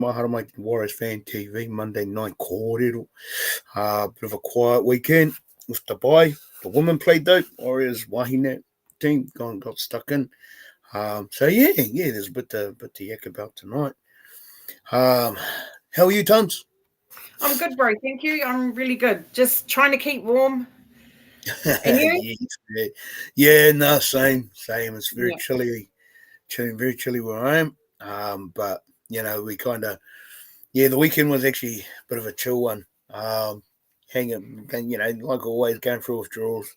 Maharama Warriors Fan TV, Monday night Korero. Bit of a quiet weekend with the bye. The women played though. Warriors Wahine team got stuck in. There's a bit to yak about tonight. How are you, Tons? I'm good, bro. Thank you. I'm really good. Just trying to keep warm. And you? Same. It's very chilly, very chilly where I am. But we kind of, the weekend was actually a bit of a chill one. Hanging, like always, going through withdrawals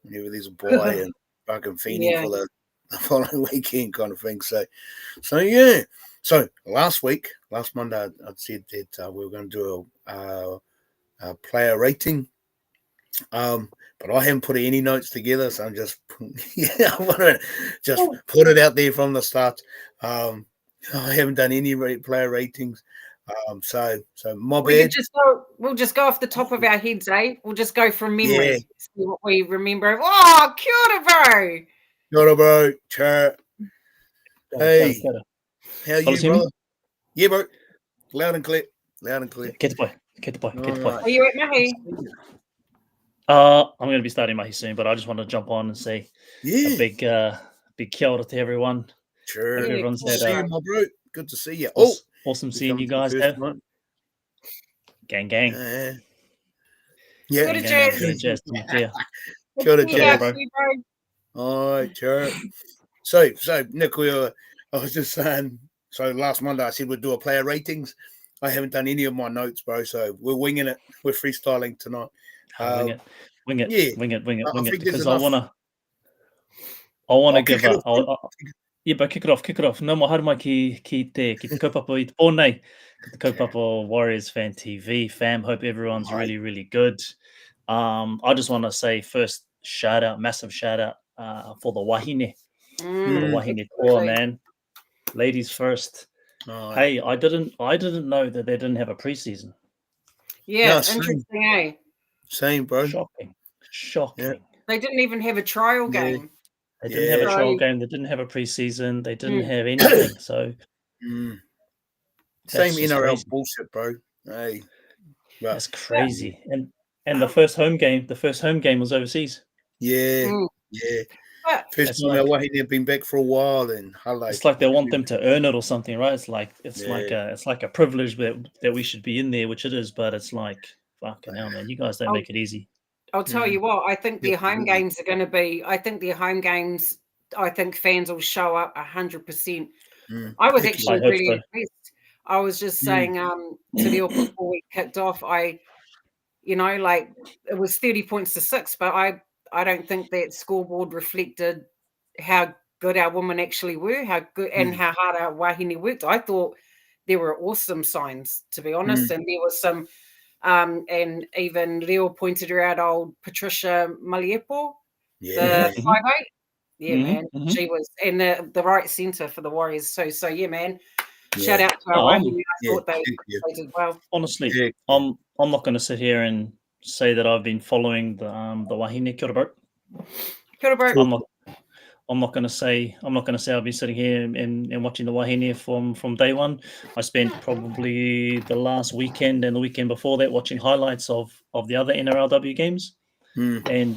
whenever there's a bye and fucking feeding for the following weekend kind of thing. So. So last Monday, I'd said that we were going to do a player rating. But I haven't put any notes together, so I'm just I want to just put it out there from the start. I haven't done any player ratings, so my bad. We'll just go off the top of our heads, eh? We'll just go from memory. See what we remember. Oh, kia ora, bro. Chat. Hey, how are you, brother? Yeah, bro. Loud and clear. Get the boy. Are you at Mahi? I'm going to be starting Mahi soon, but I just want to jump on and say a big kia ora to everyone. Sure. Hope everyone's Good to see you, my bro. Good to see you. Awesome seeing you guys. Gang. Yeah. Good to jazz. Kia ora, bro. All right, sure. So Nick, I was just saying. So last Monday I said we'd do a player ratings. I haven't done any of my notes, bro. So we're winging it. We're freestyling tonight. Wing it. Yeah. Wing it. Because enough. I want to give a. But kick it off. No more harma ki te kaupapa i te pōnei. Ki te kaupapa Warriors Fan TV fam. Hope everyone's really, really good. I just want to say first massive shout out for the wahine. For the wahine core, man. Ladies first. Hey, I didn't know that they didn't have a preseason. Yeah, interesting, eh? Same, bro. Shocking. Yeah. They didn't even have a trial game. They didn't have a trial game. They didn't have a preseason. They didn't have anything. So same NRL crazy. Bullshit, bro. Hey, that's crazy. And the first home game was overseas. Yeah. First time our Wahine have been back for a while, and it's like they want them to earn it or something, right? It's like a privilege that we should be in there, which it is. But it's like fucking hell, man. You guys don't make it easy. I'll tell you what. I think their home games are going to be. I think their home games. I think fans will show up 100%. I was actually really impressed. I was just saying to the before we kicked off. It was 30 points to 6, but I don't think that scoreboard reflected how good our women actually were, how good and how hard our wahine worked. I thought there were awesome signs, to be honest, and there was some. And even Leo pointed her out, old Patricia Maliepo, the 5'8". Yeah, man, she was in the right centre for the Warriors. So yeah, man. Shout out to our wahine. I thought they did well. Honestly, I'm not going to sit here and say that I've been following the wahine. Kia ora, bro. Kia ora, bro. I'm not going to say I've been sitting here and watching the wahine from day one. I spent probably the last weekend and the weekend before that watching highlights of the other NRLW games, and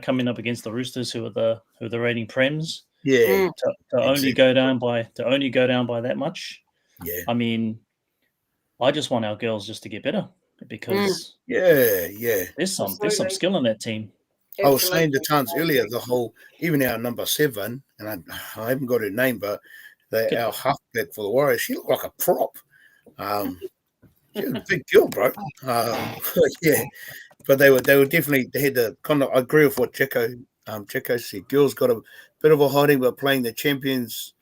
coming up against the Roosters, who are the reigning Prems. Yeah, to only go down by that much. Yeah, I mean, I just want our girls just to get better because there's some skill in that team. Absolutely. I was saying to Tans earlier, even our number 7, and I haven't got her name, but our halfback for the Warriors, she looked like a prop. She was a big girl, bro. But they were definitely, they had the kind of. I agree with what Checo said. Girls got a bit of a hiding, but playing the champions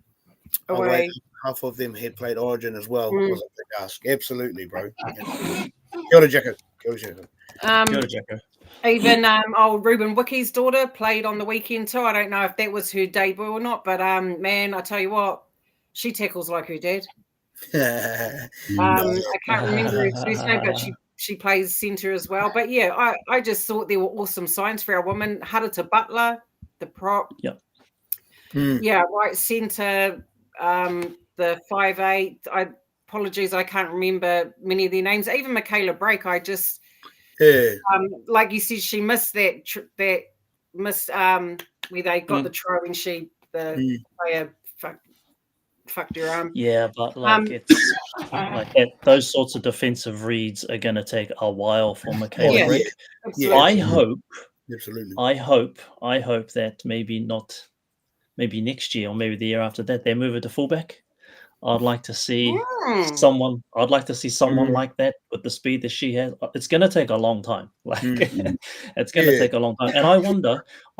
away. Half of them had played Origin as well. Was a big ask. Absolutely, bro. Kia ora, Checo. Kia ora, Checo. Even old Ruben Wickie's daughter played on the weekend too. I don't know if that was her debut or not, but man, I tell you what, she tackles like her dad. I can't remember her first name, but she plays centre as well. But yeah, I just thought there were awesome signs for our women. Harata Butler, the prop. Yep. Yeah, right centre, the 5'8". apologies, I can't remember many of their names. Even Michaela Brake, I just like you said, she missed that where they got the try when the player fucked her arm. Yeah, but like it's like those sorts of defensive reads are going to take a while for Michaela Brake. I hope that maybe next year or maybe the year after that they move her to fullback. I'd like to see someone. I'd like to see someone like that with the speed that she has. It's going to take a long time. Like it's going to take a long time. And I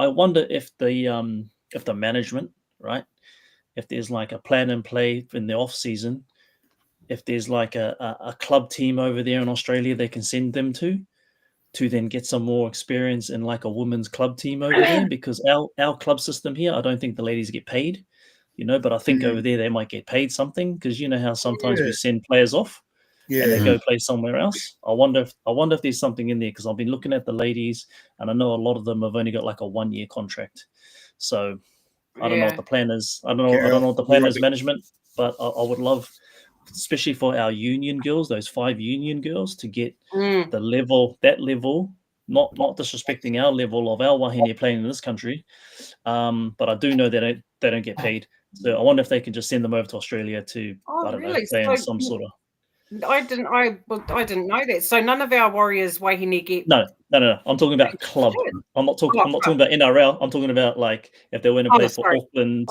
wonder if the management, right, if there's like a plan in play in the off season, if there's like a club team over there in Australia they can send them to then get some more experience in like a women's club team over there, because our club system here, I don't think the ladies get paid. But I think over there they might get paid something, because you know how sometimes we send players off and they go play somewhere else. I wonder if there's something in there, because I've been looking at the ladies and I know a lot of them have only got like a 1-year contract. So I don't know what the plan is. I don't know what the plan is, management, but I would love, especially for our union girls, those 5 union girls, to get that level, not disrespecting our level of our wahine playing in this country, but I do know that they don't get paid. So I wonder if they can just send them over to Australia to play in some sort of. I didn't know that. So none of our Warriors wahine get. No. I'm talking about club. I'm not talking about NRL. I'm talking about like if they went and played for Auckland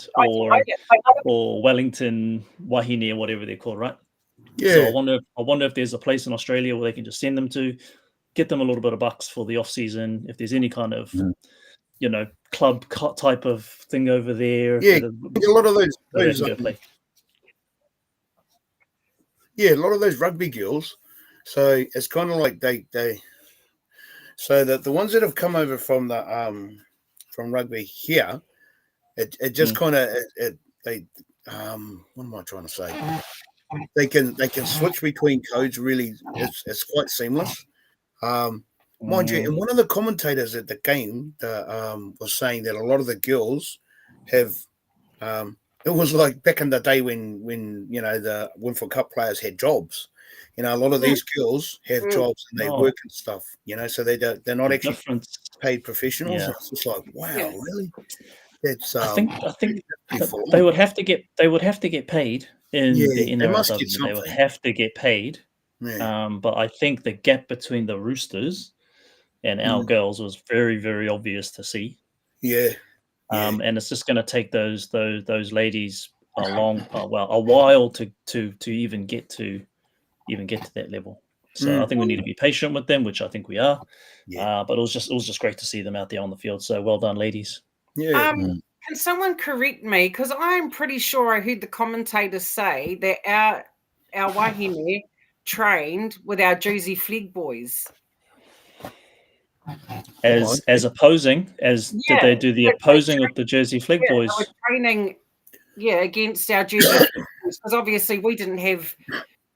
or Wellington wahine or whatever they're called, right? Yeah. So I wonder if there's a place in Australia where they can just send them to, get them a little bit of bucks for the off season. If there's any kind of club type of thing over there. A lot of those a lot of those rugby girls. So it's kind of like they so that the ones that have come over from the from rugby here, it just kind of they what am I trying to say? They can switch between codes really. It's quite seamless. Mind you, and one of the commentators at the game was saying that a lot of the girls have. It was like back in the day when the Winfield Cup players had jobs. A lot of these girls have jobs and they work and stuff. So they're not actually paid professionals. Yeah. It's just like, wow, really? It's I think they would have to get paid in the NRLW. They would have to get paid. Yeah. But I think the gap between the Roosters and our girls was very, very obvious to see. Yeah. And it's just going to take those ladies a while to even get to that level. So I think we need to be patient with them, which I think we are. Yeah. But it was just great to see them out there on the field. So well done, ladies. Yeah. Can someone correct me? Because I'm pretty sure I heard the commentators say that our wahine trained with our Jersey Flegg boys. As opposing, did they do the opposing with the Jersey Flegg boys? They were training, against our Jersey Flegg boys, because obviously we didn't have,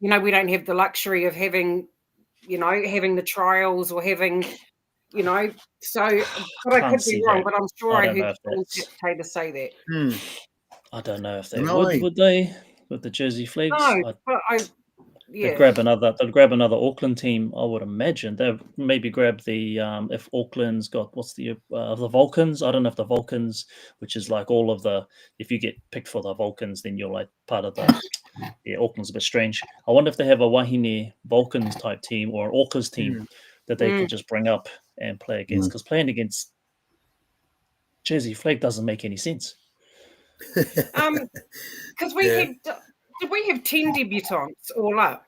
we don't have the luxury of having, having the trials or having, so, but I could be wrong, but I'm sure I heard the commentator say that. I don't know if they would they, with the Jersey Fleggs? No, but They'd grab another Auckland team, I would imagine. They'd maybe grab the if Auckland's got the Vulcans. I don't know if the Vulcans, which is like all of the, if you get picked for the Vulcans, then you're like part of the Auckland's a bit strange. I wonder if they have a wahine Vulcans type team or an Orcas team that they could just bring up and play against, because playing against Jersey Flegg doesn't make any sense. Because did we have 10 debutantes all up?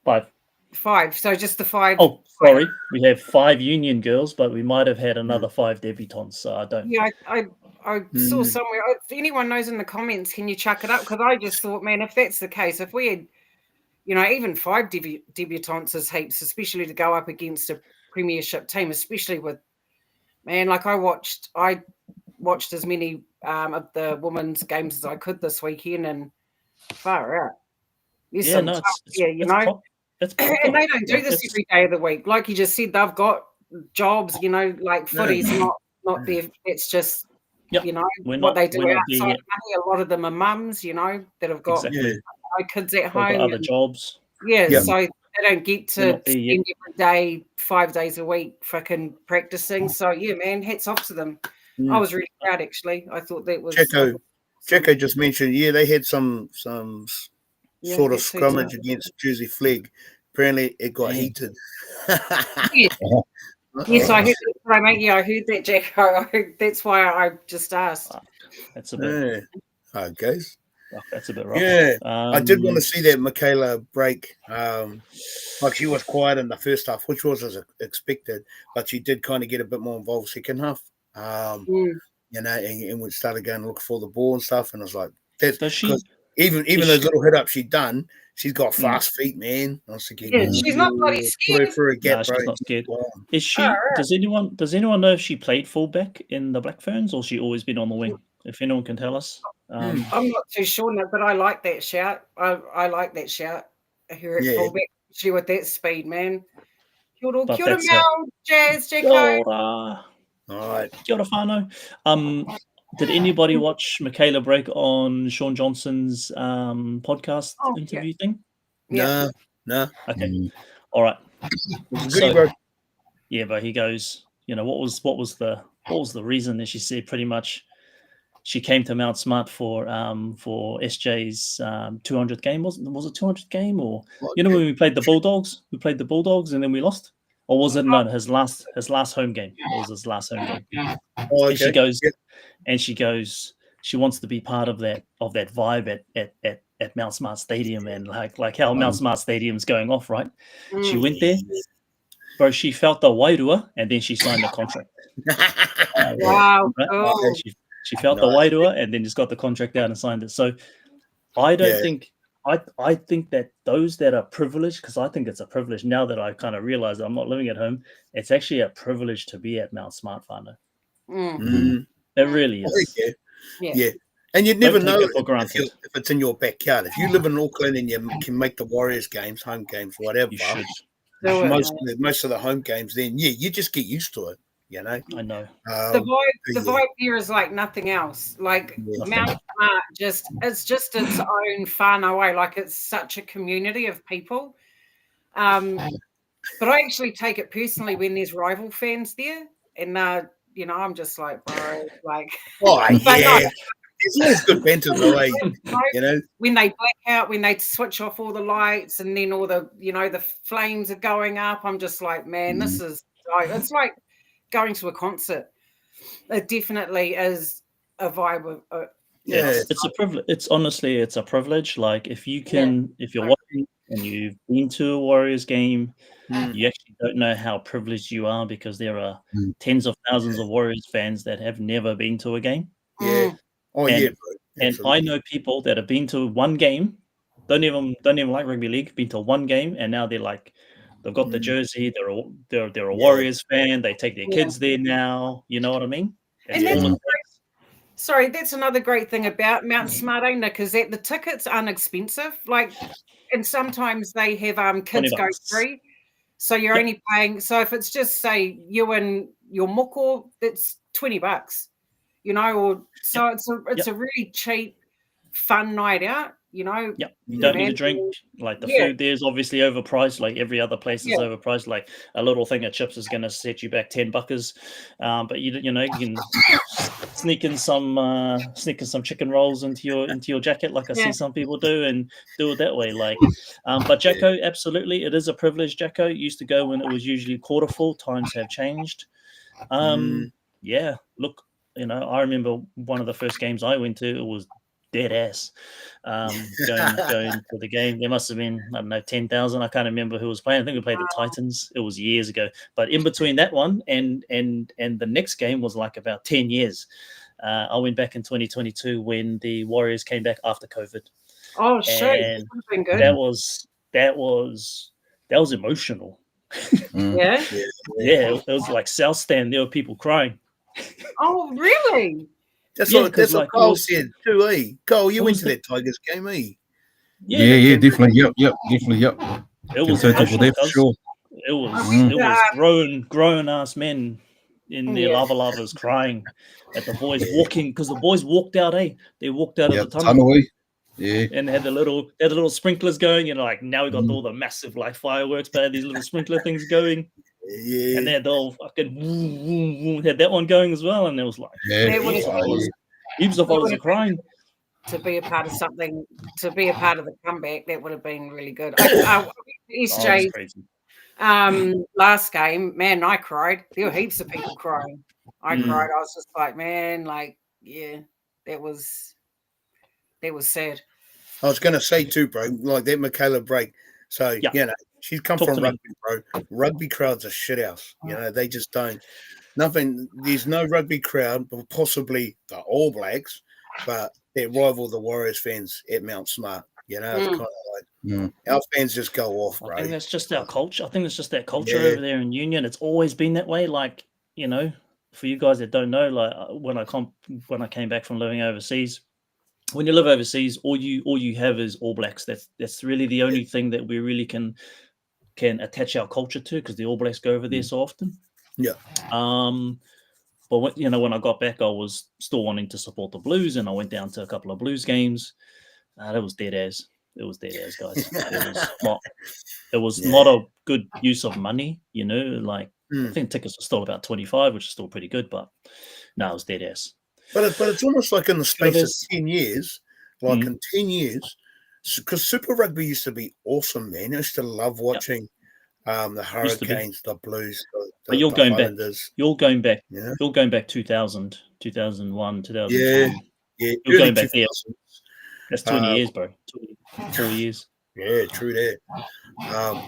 5. So just the 5. Oh, sorry. We have 5 union girls, but we might have had another 5 debutantes. So I don't. Yeah, I saw somewhere. If anyone knows in the comments, can you chuck it up? Because I just thought, man, if that's the case, if we had, even 5 debutantes is heaps, especially to go up against a premiership team, especially with, man, like I watched as many of the women's games as I could this weekend, and far out. It's and they don't do this every day of the week. Like you just said, they've got jobs, like footy's not there. It's just, what they do outside money. A lot of them are mums, that have got my kids at They've got home. other jobs. Yeah, Yep. so they don't get They're to not there yet. spend every day, 5 days a week, fucking practicing. So yeah, man, hats off to them. I was really proud, actually. I thought that was. Jacko just mentioned, they had some Yeah, sort of that too. scrummage against Jersey Flegg. Apparently, it got Damn. heated. Yes, I heard that, mate. Yeah, I heard that, Jacko. That's why I just asked. That's a bit. How it goes. That's a bit rough. Yeah, I did want to see that Michaela break. Like she was quiet in the first half, which was as expected, but she did kind of get a bit more involved second half. You know, and we started going to look for the ball and stuff, and I was like, "That's because even those little hit ups she'd done, she's got fast feet, man." I was thinking, yeah, she's not bloody put her scared. through a gap, No, bro. she's not scared. Is she? Does anyone know if she played fullback in the Black Ferns, or she always been on the wing? If anyone can tell us. I'm not too sure, no, but I like that shout. I like that shout. Her at fullback, she with that speed, man. Kia ora Mel, Jazz, Jacko. Kia ora. All right. Kia ora whānau. Did anybody watch Michaela break on Sean Johnson's podcast interview thing? No. Okay. All right. So, yeah, but he goes, you know, what was the reason that she said pretty much she came to Mount Smart for SJ's 200th game. Was it 200th game, or you know when we played the Bulldogs? We played the Bulldogs and then we lost, or was it his last home game? It was his last home game. Oh, okay. And she goes, she wants to be part of that vibe at Mount Smart Stadium, and like how Mount Smart Stadium's going off, right? She went there, bro. She felt the wairua, and then she signed the contract. Wow. Right? Oh. She felt the wairua and then just got the contract out and signed it. So I don't think I think that those that are privileged, because I think it's a privilege now that I kind of realize I'm not living at home, it's actually a privilege to be at Mount Smart whānau. It really is. Yeah. And you'd never know if it's in your backyard. If you live in Auckland and you can make the Warriors games, home games, whatever, you should. Most of the home games, then you just get used to it. You know, I know the vibe here is like nothing else. Like Mount Smart, it's just its own whānau way. Like it's such a community of people. But I actually take it personally when there's rival fans there, and you know, I'm just like, bro, like. Oh yeah. It's always good banter the way, you know. When they black out, when they switch off all the lights, and then all the, you know, the flames are going up. I'm just like, man, this is. It's like going to a concert. It definitely is a vibe of. It's a privilege. It's honestly, it's a privilege. Like if you can, if you're watching and you've been to a Warriors game, you actually don't know how privileged you are, because there are tens of thousands of Warriors fans that have never been to a game. Yeah. Oh yeah, bro. And I know people that have been to one game, don't even like rugby league, been to one game, and now they're like, they've got the jersey. They're a Warriors fan. They take their kids there now. You know what I mean? Sorry, that's another great thing about Mount Smart, ain't it? Because the tickets aren't expensive. Like, and sometimes they have kids go free, so you're only paying. So if it's just say you and your moko, that's $20. You know, or so it's a really cheap, fun night out. You know, you don't need a drink. Like the food there's obviously overpriced. Like every other place is overpriced. Like a little thing of chips is going to set you back $10. But you know you can sneak in some chicken rolls into your jacket, like I see some people do, and do it that way. Like, but Jacko, absolutely, it is a privilege. Jacko used to go when it was usually quarter full. Times have changed. Yeah, look. You know, I remember one of the first games I went to, it was dead ass. Going to the game, there must have been, I don't know, 10,000. I can't remember who was playing. I think we played the Titans. It was years ago. But in between that one and the next game was like about 10 years. I went back in 2022 when the Warriors came back after COVID. Oh shit! Been good. That was emotional. Yeah. It was like South Stand. There were people crying. Oh, really? That's what Cole said too, eh? Cole, you went to that Tigers game, eh? Yeah, definitely. Yep, definitely. It was there for sure. It was grown ass men in their lava-lavas crying at the boys walking, because the boys walked out, eh? They walked out of the tunnel. Yeah. And they had the little sprinklers going, like now we got all the massive like fireworks, but these little sprinkler things going. Yeah. And they had the whole fucking woo, woo, woo, had that one going as well. And it was like heaps of fellas are crying. To be a part of something, to be a part of the comeback, that would have been really good. SJ, crazy. Last game, man, I cried. There were heaps of people crying. I cried. I was just like, man, like, yeah, that was sad. I was going to say too, bro, like that Michaela Break. So, she's come from rugby, bro. Rugby crowds are shit house. They just don't. Nothing. There's no rugby crowd, but possibly the All Blacks, but they rival the Warriors fans at Mount Smart. It's kind of like our fans just go off, bro. I think that's just our culture. I think it's just that culture over there in Union. It's always been that way. Like, for you guys that don't know, like when I came back from living overseas, when you live overseas, all you have is All Blacks. That's really the only thing that we really can attach our culture to, because the All Blacks go over there so often. Yeah. But when I got back, I was still wanting to support the Blues, and I went down to a couple of Blues games. That was dead as. It was dead as, guys. It was not a good use of money. Like I think tickets were still about 25, which is still pretty good, but no, it was dead as. But it's almost like in the space of 10 years, in 10 years, because Super Rugby used to be awesome, man. I used to love watching the Hurricanes, the Blues, but you're going back. You're going back. Yeah. You're going back 2000, 2001, 2002. Yeah. You're going back there. That's 20 years, bro. 4 years. Yeah, true that.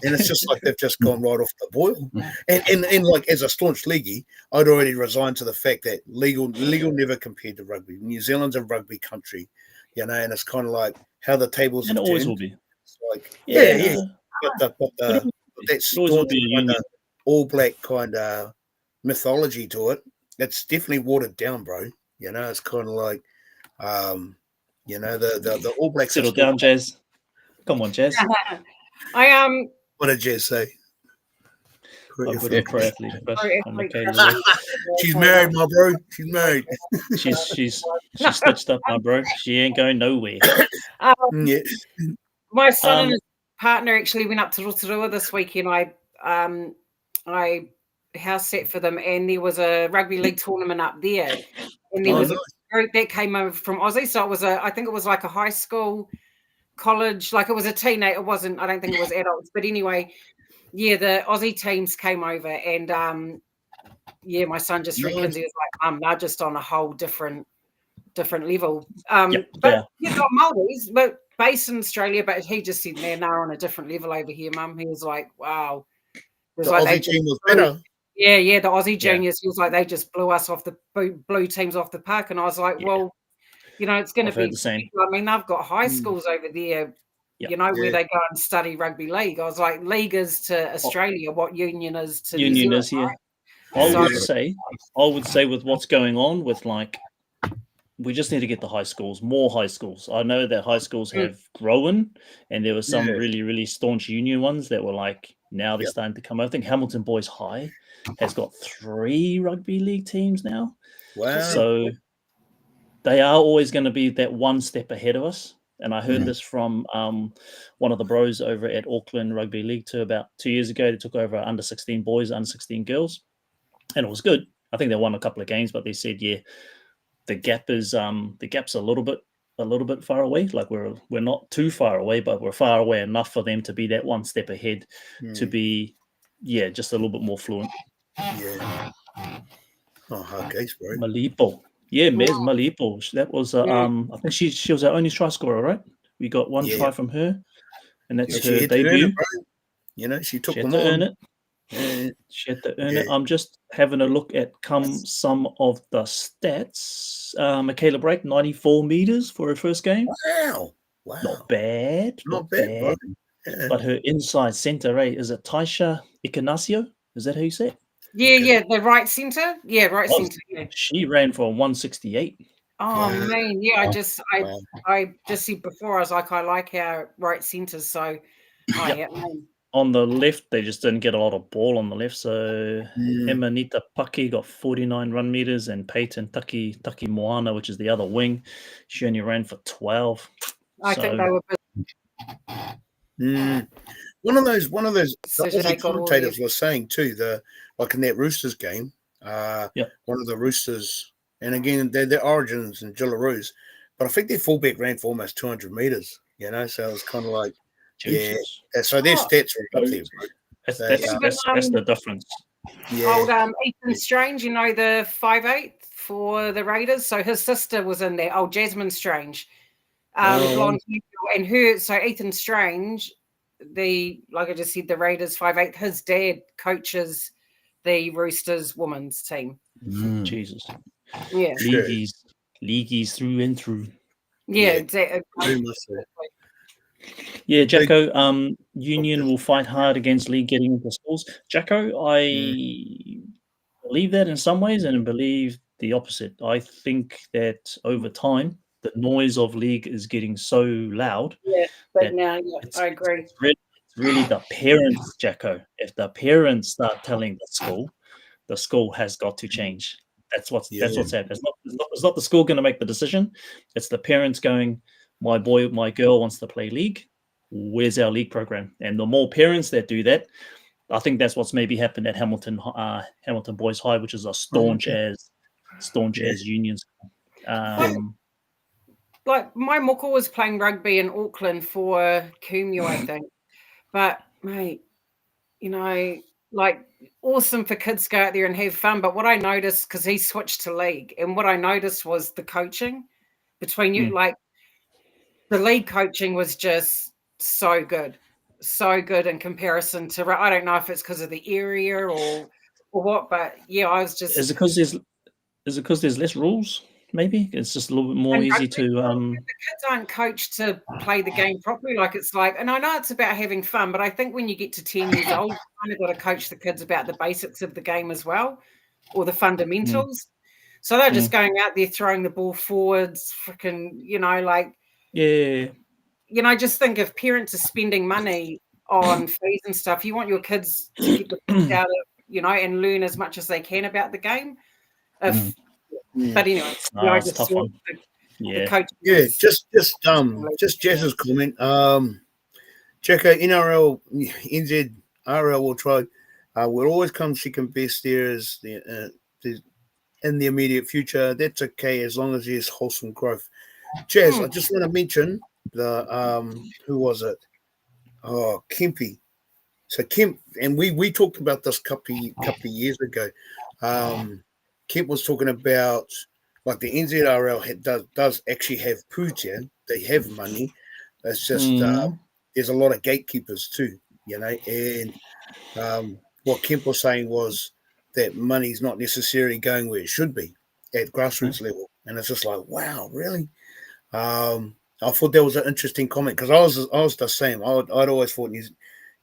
And it's just like they've just gone right off the boil. And like as a staunch leaguey, I'd already resigned to the fact that legal never compared to rugby. New Zealand's a rugby country, and it's kind of like how the tables and have it always turned. will be. It's like, but that staunch kind of All Black kind of mythology to it, it's definitely watered down, bro. It's kind of like, the All Blacks. Settle down, Jazz. Come on, Jazz. What did Jazz say? I've got a pro athlete crush on Michaela. She's married, my bro. She's married. She's stitched up, my bro. She ain't going nowhere. My son and his partner actually went up to Rotorua this weekend. I house sat for them, and there was a rugby league tournament up there, and there was a group that came over from Aussie. So it was I think it was like a high school, college, like it was a teenager. It wasn't. I don't think it was adults, but anyway. Yeah, the Aussie teams came over, and my son just reckons he was like, they're just on a whole different level. But you've got Māoris, but based in Australia, but he just said, man, they're on a different level over here, Mum. He was like, wow. The Aussie team was better. Yeah, the Aussie juniors. He was like, they just blew us off the blue teams off the park, and I was like, well, it's going to be the same. I mean, they've got high schools over there. Where they go and study rugby league. I was like, league is to Australia what union is to New Zealand. Right? I would say with what's going on with we just need to get the high schools, more high schools. I know that high schools have grown, and there were some really, really staunch union ones that were like, now they're starting to come. I think Hamilton Boys High has got 3 rugby league teams now. Wow. So they are always going to be that one step ahead of us. And I heard this from one of the bros over at Auckland Rugby League about 2 years ago. They took over under 16 boys, under 16 girls, and it was good. I think they won a couple of games, but they said, the gap's a little bit far away. Like we're not too far away, but we're far away enough for them to be that one step ahead, to be just a little bit more fluent. Yeah. Oh, hard case, bro. Malipo. Yeah, Mez Malipo. That was I think she was our only try scorer, right? We got one try from her, and that's her debut. She took them on. Earn it. Yeah. She had to earn it. I'm just having a look at some of the stats. Michaela Break, 94 meters for her first game. Wow. Not bad. Not bad. But her inside centre, is it Taisha Ikanasio? Is that how you say it? Yeah, the right centre. Yeah, right centre. Yeah. She ran for 168. Oh man, I just said before, I was like, I like our right centres. So, on the left, they just didn't get a lot of ball on the left. So Emanita Paki got 49 run meters, and Peyton Taki Moana, which is the other wing, she only ran for 12. I think they were One of those so the they Aussie got all commentators was saying too, like in that Roosters game, Yep. one of the Roosters, and again their origins in Jillaroos, but I think their fullback ran for almost 200 meters. You know, so it was kind of like, Jesus. so their stats are up there, bro. That's They, the difference. old Ethan Strange, you know, the 5'8" for the Raiders. So his sister was in there. Oh, Jasmine Strange, blonde, and her. So Ethan Strange, like I just said, the Raiders 5'8". His dad coaches the Roosters women's team. Jesus. Yeah, leagueies through and through. Yeah, exactly. Yeah, Jacko, Union will fight hard against League getting into schools. Jacko, I believe that in some ways and believe the opposite. I think that over time, the noise of League is getting so loud. Yeah, but that now, I agree. It's really the parents, Jacko. If the parents start telling the school has got to change. That's what's happening. It's not the school going to make the decision. It's the parents going, my boy, my girl wants to play league. Where's our league program? And the more parents that do that, I think that's what's maybe happened at Hamilton Boys High, which is a staunch as Union school. Like my muckle was playing rugby in Auckland for Kumeu, I think. But mate, you know, like awesome for kids to go out there and have fun. But what I noticed, because he switched to league, and what I noticed was the coaching between you, like the league coaching was just so good in comparison to. I don't know if it's because of the area or what, but yeah, I was just. Is it because there's less rules? Maybe it's just a little bit more easy to. The kids aren't coached to play the game properly. Like it's like, and I know it's about having fun, but I think when you get to 10 years old, you kind of got to coach the kids about the basics of the game as well, or the fundamentals. So they're just going out there throwing the ball forwards, freaking, you know, like you know, just think if parents are spending money on fees and stuff, you want your kids to get the best out of, you know, and learn as much as they can about the game. But anyway, I just tough saw one. the coach. Just Jess's comment. Jacko, NRL, NZ, RL will try. We'll always come second best there as in the immediate future. That's okay as long as there's wholesome growth. Jazz, I just want to mention the who was it? Oh, Kempy. So Kemp, and we talked about this couple of years ago. Kemp was talking about like the NZRL does actually have Puja. They have money. It's just there's a lot of gatekeepers too, you know. And what Kemp was saying was that money's not necessarily going where it should be at grassroots level. And it's just like, wow, really? I thought that was an interesting comment because I was the same. I'd always thought,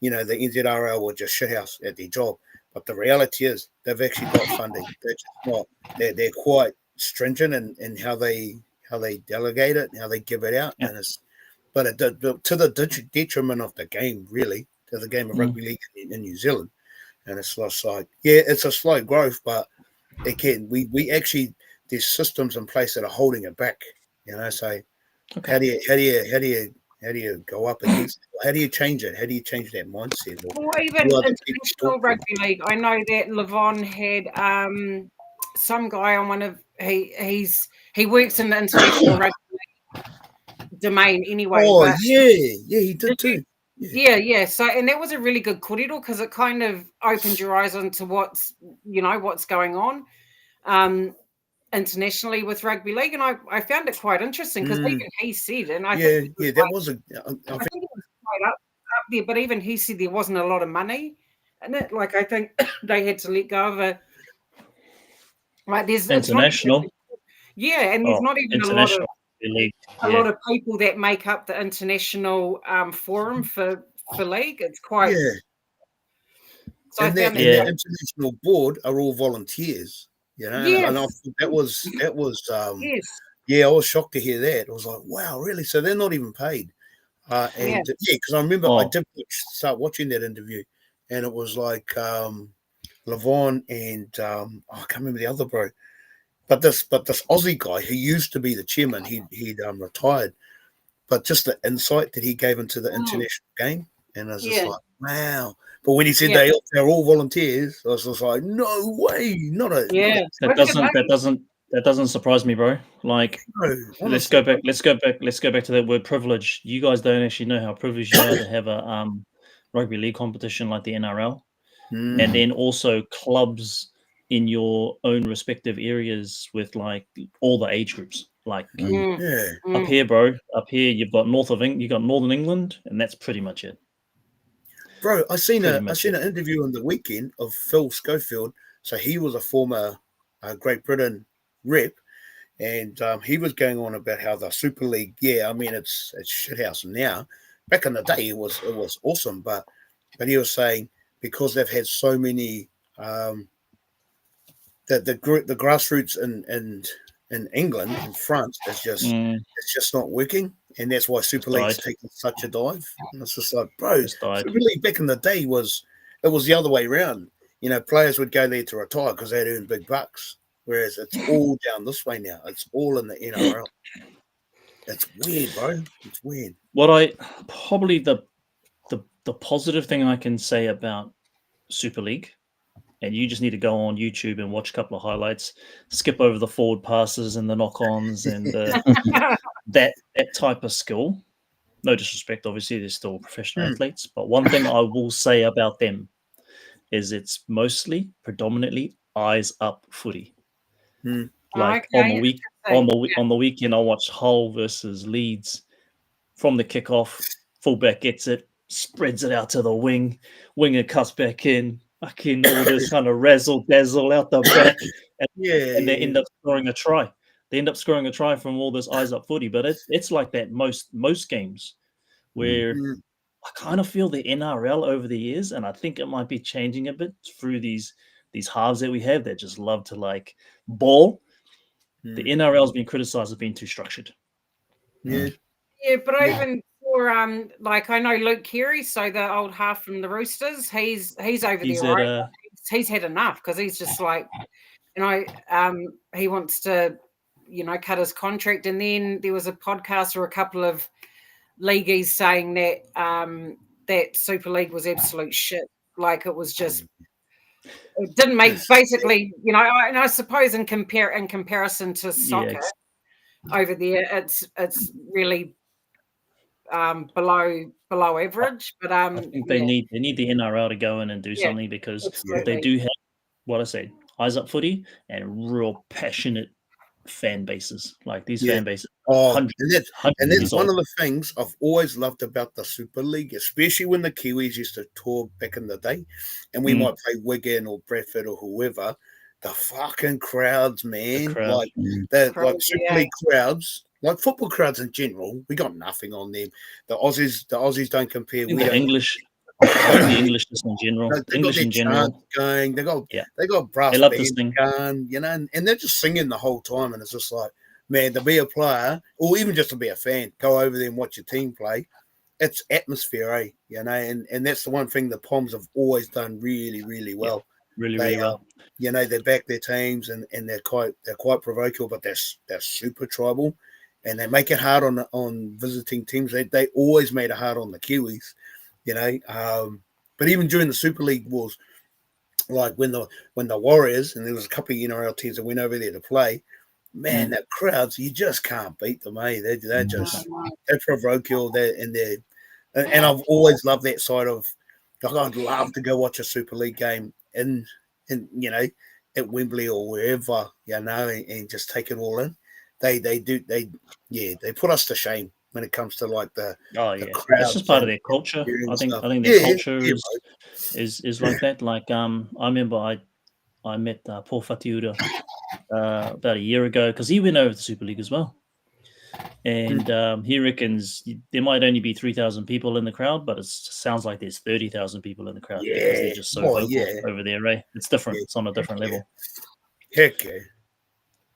you know, the NZRL were just shithouse at their job. But the reality is they've actually got funding. They're just not. They're quite stringent in how they delegate it, how they give it out, and to the detriment of the game, really, to the game of rugby league in New Zealand. And it's just like, it's a slow growth, but again, we actually there's systems in place that are holding it back. You know, so how do you go up against it? How do you change it? How do you change that mindset? Or even international rugby league. I know that Levon had some guy on one of he works in the international rugby league domain anyway. Oh but he did too. Yeah. So, and that was a really good korero because it kind of opened your eyes onto what's going on internationally with rugby league, and I found it quite interesting because even he said, and I think that was I think it was quite up there, but even he said there wasn't a lot of money in it. Like I think they had to let go of a like there's international. And there's not even a lot of people that make up the international forum for league. It's quite So and the international board are all volunteers, you know. And I thought that was I was shocked to hear that. I was like, wow, really? So they're not even paid. Because I remember I did start watching that interview, and it was like Levon and I can't remember the other bro, but this Aussie guy who used to be the chairman, he'd retired, but just the insight that he gave into the international game, and I was just like, wow. But when he said they're all volunteers, I was just like, no way, not a That doesn't surprise me, bro. Like, let's go back to that word privilege. You guys don't actually know how privileged you are to have a rugby league competition like the NRL, and then also clubs in your own respective areas with like all the age groups. Like up here, bro. Up here, you've got you got Northern England, and that's pretty much it. Bro, I seen an interview on the weekend of Phil Schofield. So he was a former Great Britain rep, and he was going on about how the Super League, I mean it's shithouse now. Back in the day, it was awesome, but he was saying because they've had so many the grassroots in England and France is just it's just not working, and that's why Super League's taking such a dive. And it's just like, bro, Super League back in the day was the other way around. You know, players would go there to retire because they'd earn big bucks, whereas it's all down this way now. It's all in the NRL. It's weird, bro. It's weird. What I probably the positive thing I can say about Super League, and you just need to go on YouTube and watch a couple of highlights, skip over the forward passes and the knock-ons and that type of skill. No disrespect, obviously, they're still professional athletes. But one thing I will say about them is it's predominantly eyes up footy. Like on the weekend, I watched Hull versus Leeds. From the kickoff, fullback gets it, spreads it out to the wing, winger cuts back in. Fucking all this kind of razzle dazzle out the back, and they end up scoring a try. They end up scoring a try from all this eyes up footy, but it's like that most games, where I kind of feel the NRL over the years, and I think it might be changing a bit through these halves that we have that just love to like ball. The NRL has been criticised as being too structured. Yeah, but even for like I know Luke Keary, so the old half from the Roosters, he's over there, right? He's had enough because he's just like, he wants to, cut his contract. And then there was a podcast or a couple of leagueies saying that that Super League was absolute shit. Like it was just, it didn't make basically, and I suppose in comparison to soccer over there, it's really below average, but I think they need the NRL to go in and do something, because they do have what I said, eyes up footy and real passionate fan bases. Like these fan bases, and that's one of the things I've always loved about the Super League, especially when the Kiwis used to tour back in the day, and we might play Wigan or Bradford or whoever. The fucking crowds, man, like Super League crowds. Like football crowds in general, we got nothing on them. The Aussies don't compare. The English just in general. They English got in general going. They got brass bands going, and they're just singing the whole time. And it's just like, man, to be a player or even just to be a fan, go over there and watch your team play. It's atmosphere, and that's the one thing the Poms have always done really, really well. Really well. They back their teams and they're quite provocative, but they're super tribal. And they make it hard on visiting teams. They always made it hard on the Kiwis, But even during the Super League wars, like when the Warriors, and there was a couple of NRL teams that went over there to play, man, that crowds, you just can't beat them, eh? They're provocative, and I've always loved that side of. Like, I'd love to go watch a Super League game in at Wembley or wherever, and just take it all in. They put us to shame when it comes to like the crowds. It's just part of their culture. I think their culture is like that. Like I remember I met Paul Fatiura about a year ago, because he went over to the Super League as well, and he reckons there might only be 3,000 people in the crowd, but it sounds like there's 30,000 people in the crowd, because they're just so vocal over there, right? It's different. It's on a different level. Heck yeah.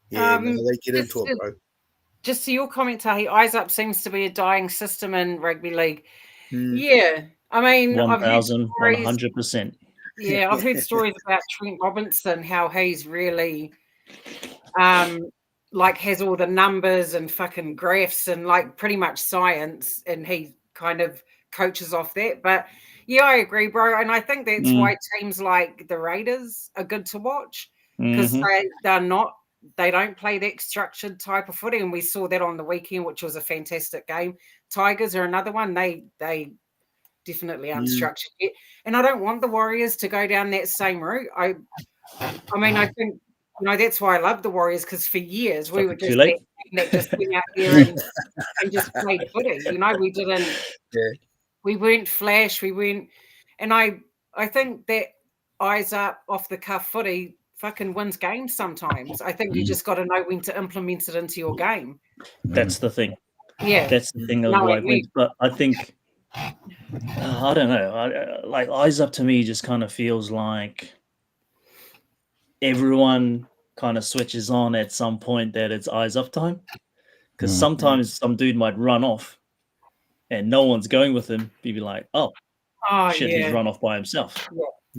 Yeah, they get into it, bro. Just to your comment, Tahi, eyes up seems to be a dying system in rugby league. Yeah, I mean, 1,100%. Yeah, I've heard stories about Trent Robinson, how he's really like has all the numbers and fucking graphs and like pretty much science, and he kind of coaches off that. But yeah, I agree, bro. And I think that's why teams like the Raiders are good to watch, because they don't play that structured type of footy. And we saw that on the weekend, which was a fantastic game. Tigers are another one. They definitely unstructured yet. And I don't want the Warriors to go down that same route. I mean, I think, that's why I love the Warriors, because for years we were just that just went out there and just played footy. We didn't, we weren't flash, we weren't, and I think that eyes up, off the cuff footy fucking wins games sometimes. I think you just got to know when to implement it into your game. That's the thing. Yeah, that's the thing. Of but I think I don't know. Like eyes up to me just kind of feels like everyone kind of switches on at some point that it's eyes up time, because sometimes some dude might run off and no one's going with him. You'd be like, oh shit, he's run off by himself.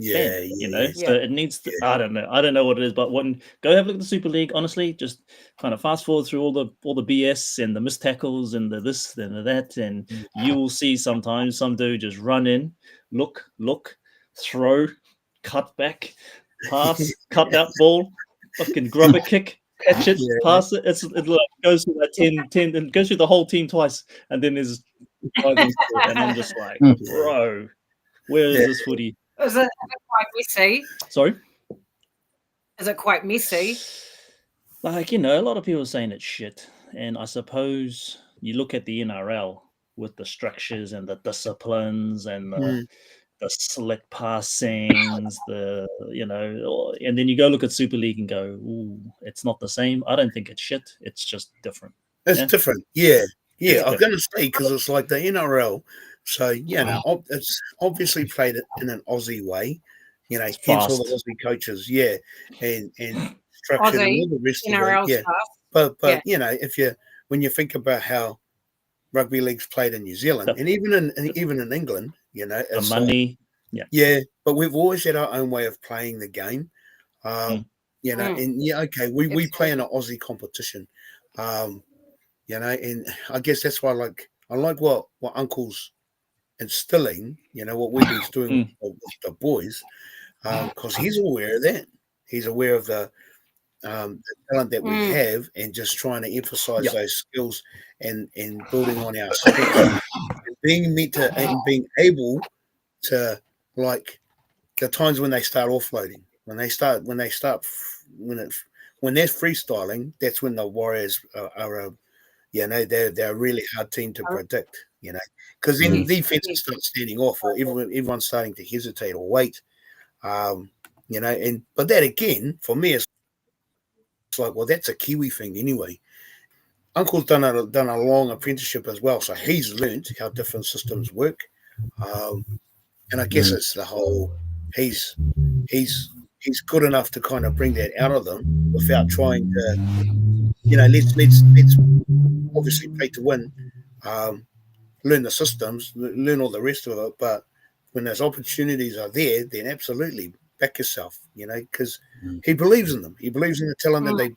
So it needs to, I don't know what it is, but go have a look at the Super League. Honestly, just kind of fast forward through all the BS and the missed tackles and the this and the that, and you will see sometimes some dude just run in, look, throw, cut back, pass, cut that ball, fucking grab a kick, catch it, pass it. It goes through that 10, and goes through the whole team twice, and then there's and I'm just like, bro, where is this footy? Is it quite messy? Sorry? Is it quite messy? Like, a lot of people are saying it's shit. And I suppose you look at the NRL with the structures and the disciplines and the slick passings, and then you go look at Super League and go, ooh, it's not the same. I don't think it's shit. It's just different. It's different. Yeah. I was going to say, because it's like the NRL. So, it's obviously played it in an Aussie way, hence all the Aussie coaches, and structured and all the rest of it, But when you think about how rugby league's played in New Zealand and even in England, it's the money, but we've always had our own way of playing the game, and we play in an Aussie competition, and I guess that's why I like what Uncle's instilling, what we've been doing with the boys, because he's aware of that. He's aware of the talent that we have, and just trying to emphasize those skills and building on our strengths, and being able to, like, the times when they start offloading, when they're freestyling, that's when the Warriors are they're a really hard team to predict, because then defenses start standing off, or everyone's starting to hesitate or wait, but that again, for me, it's like, well, that's a Kiwi thing anyway. Uncle's done a long apprenticeship as well, so he's learnt how different systems work, and I guess it's the whole he's good enough to kind of bring that out of them without trying to, let's obviously play to win, learn the systems, learn all the rest of it. But when those opportunities are there, then absolutely back yourself, because he believes in them. He believes in the talent that they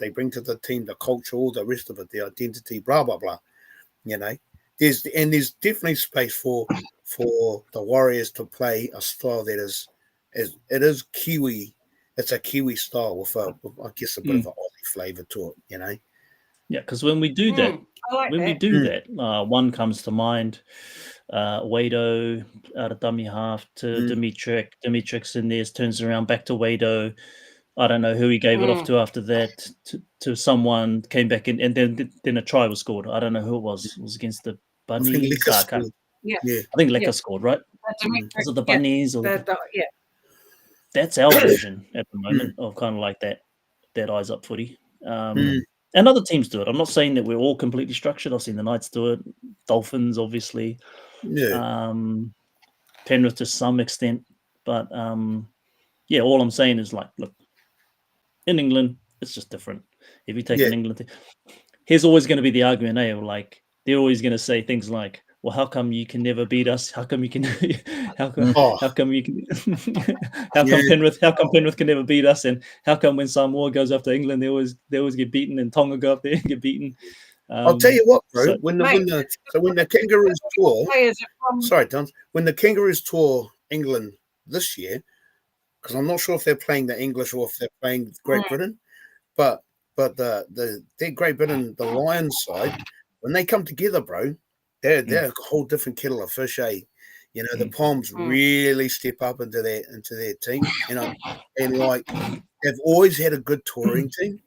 bring to the team, the culture, all the rest of it, the identity, blah blah blah. There's definitely space for the Warriors to play a style that is Kiwi. It's a Kiwi style with I guess a bit of an Aussie flavour to it, Yeah, because when we do that, one comes to mind, Wado out of dummy half to Dimitrik. Dimitrik's in there, turns around back to Wado. I don't know who he gave it off to after that. To someone, came back in, and then a try was scored. I don't know who it was. It was against the Bunnies. I think Lecker scored, right? Was it the Bunnies? That's our version at the moment of kind of like that eyes up footy. And other teams do it. I'm not saying that we're all completely structured. I've seen the Knights do it, Dolphins, obviously, Penrith to some extent. But all I'm saying is, like, look, in England, it's just different. If you take an England thing, here's always going to be the argument, like, they're always going to say things like, well, how come you can never beat us? How come you can? How come? Oh, How come you can? yeah. How come Penrith can never beat us? And how come when Samoa goes after England, they always get beaten, and Tonga go up there and get beaten? I'll tell you what, bro. So When Mate, the Kangaroos tour, players from sorry, Tons, when the Kangaroos tour England this year, because I'm not sure if they're playing the English or if they're playing Great Britain, but the Great Britain, the Lions side, when they come together, bro, they're a whole different kettle of fish, eh? You know, the Poms really step up into their team, you know, and like they've always had a good touring team.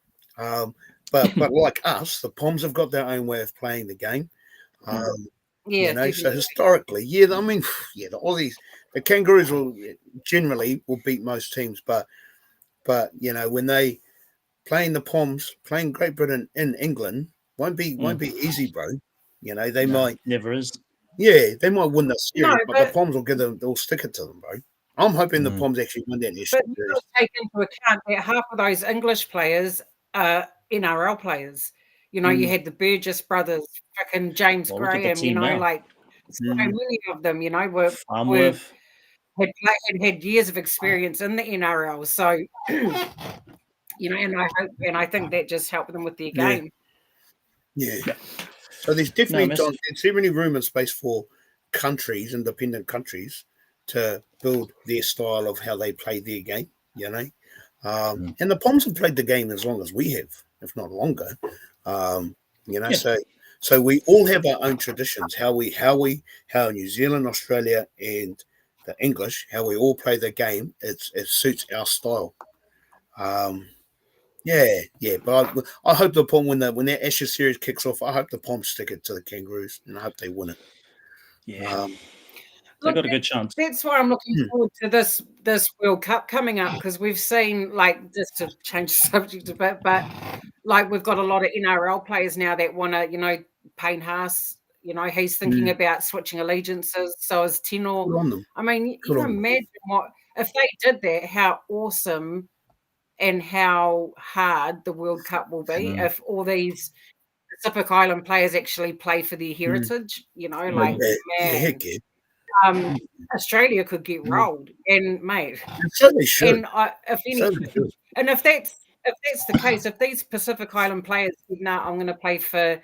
But like us, the Poms have got their own way of playing the game. yeah, You know, so definitely. historically, yeah, I mean, yeah, the Kangaroos will beat most teams, but you know, when they playing the Poms, playing Great Britain in England won't be easy, bro. You know, they might, never is. yeah, they might win the No, series, but the Poms they'll stick it to them, bro. I'm hoping the Mm. Poms actually win that but series. you've got to take into account that half of those English players are NRL players. You know, you had the Burgess brothers, fucking James Well, look at the Graham. You team know, now. like so many of them. You know, were Farmworth. had years of experience in the NRL. So, you know, and I think that just helped them with their Yeah. game. Yeah. Yeah. So there's definitely massive. there's definitely room and space for countries, independent countries, to build their style of how they play their game. You know, and the Poms have played the game as long as we have, if not longer. You know, Yeah. so we all have our own traditions. How New Zealand, Australia, and the English, how we all play the game. It suits our style. Yeah, but I hope the Pom when that Ashes series kicks off, I hope the Poms stick it to the Kangaroos, and I hope they win it. Yeah. They Look, got a good chance. that's why I'm looking forward to this World Cup coming up, because we've seen, like, just to change the subject a bit, but like we've got a lot of NRL players now that want to, you know, Payne Haas, you know, he's thinking about switching allegiances. So is Tino. Good on them. I mean, Good you on them. imagine what if they did that, how awesome and how hard the World Cup will be if all these Pacific Island players actually play for their heritage. You know, like, Yeah, man, heck yeah. Australia could get rolled, and mate, So they should. and if So anything, they should. and if that's the case, if these Pacific Island players said, "No, I'm going to play for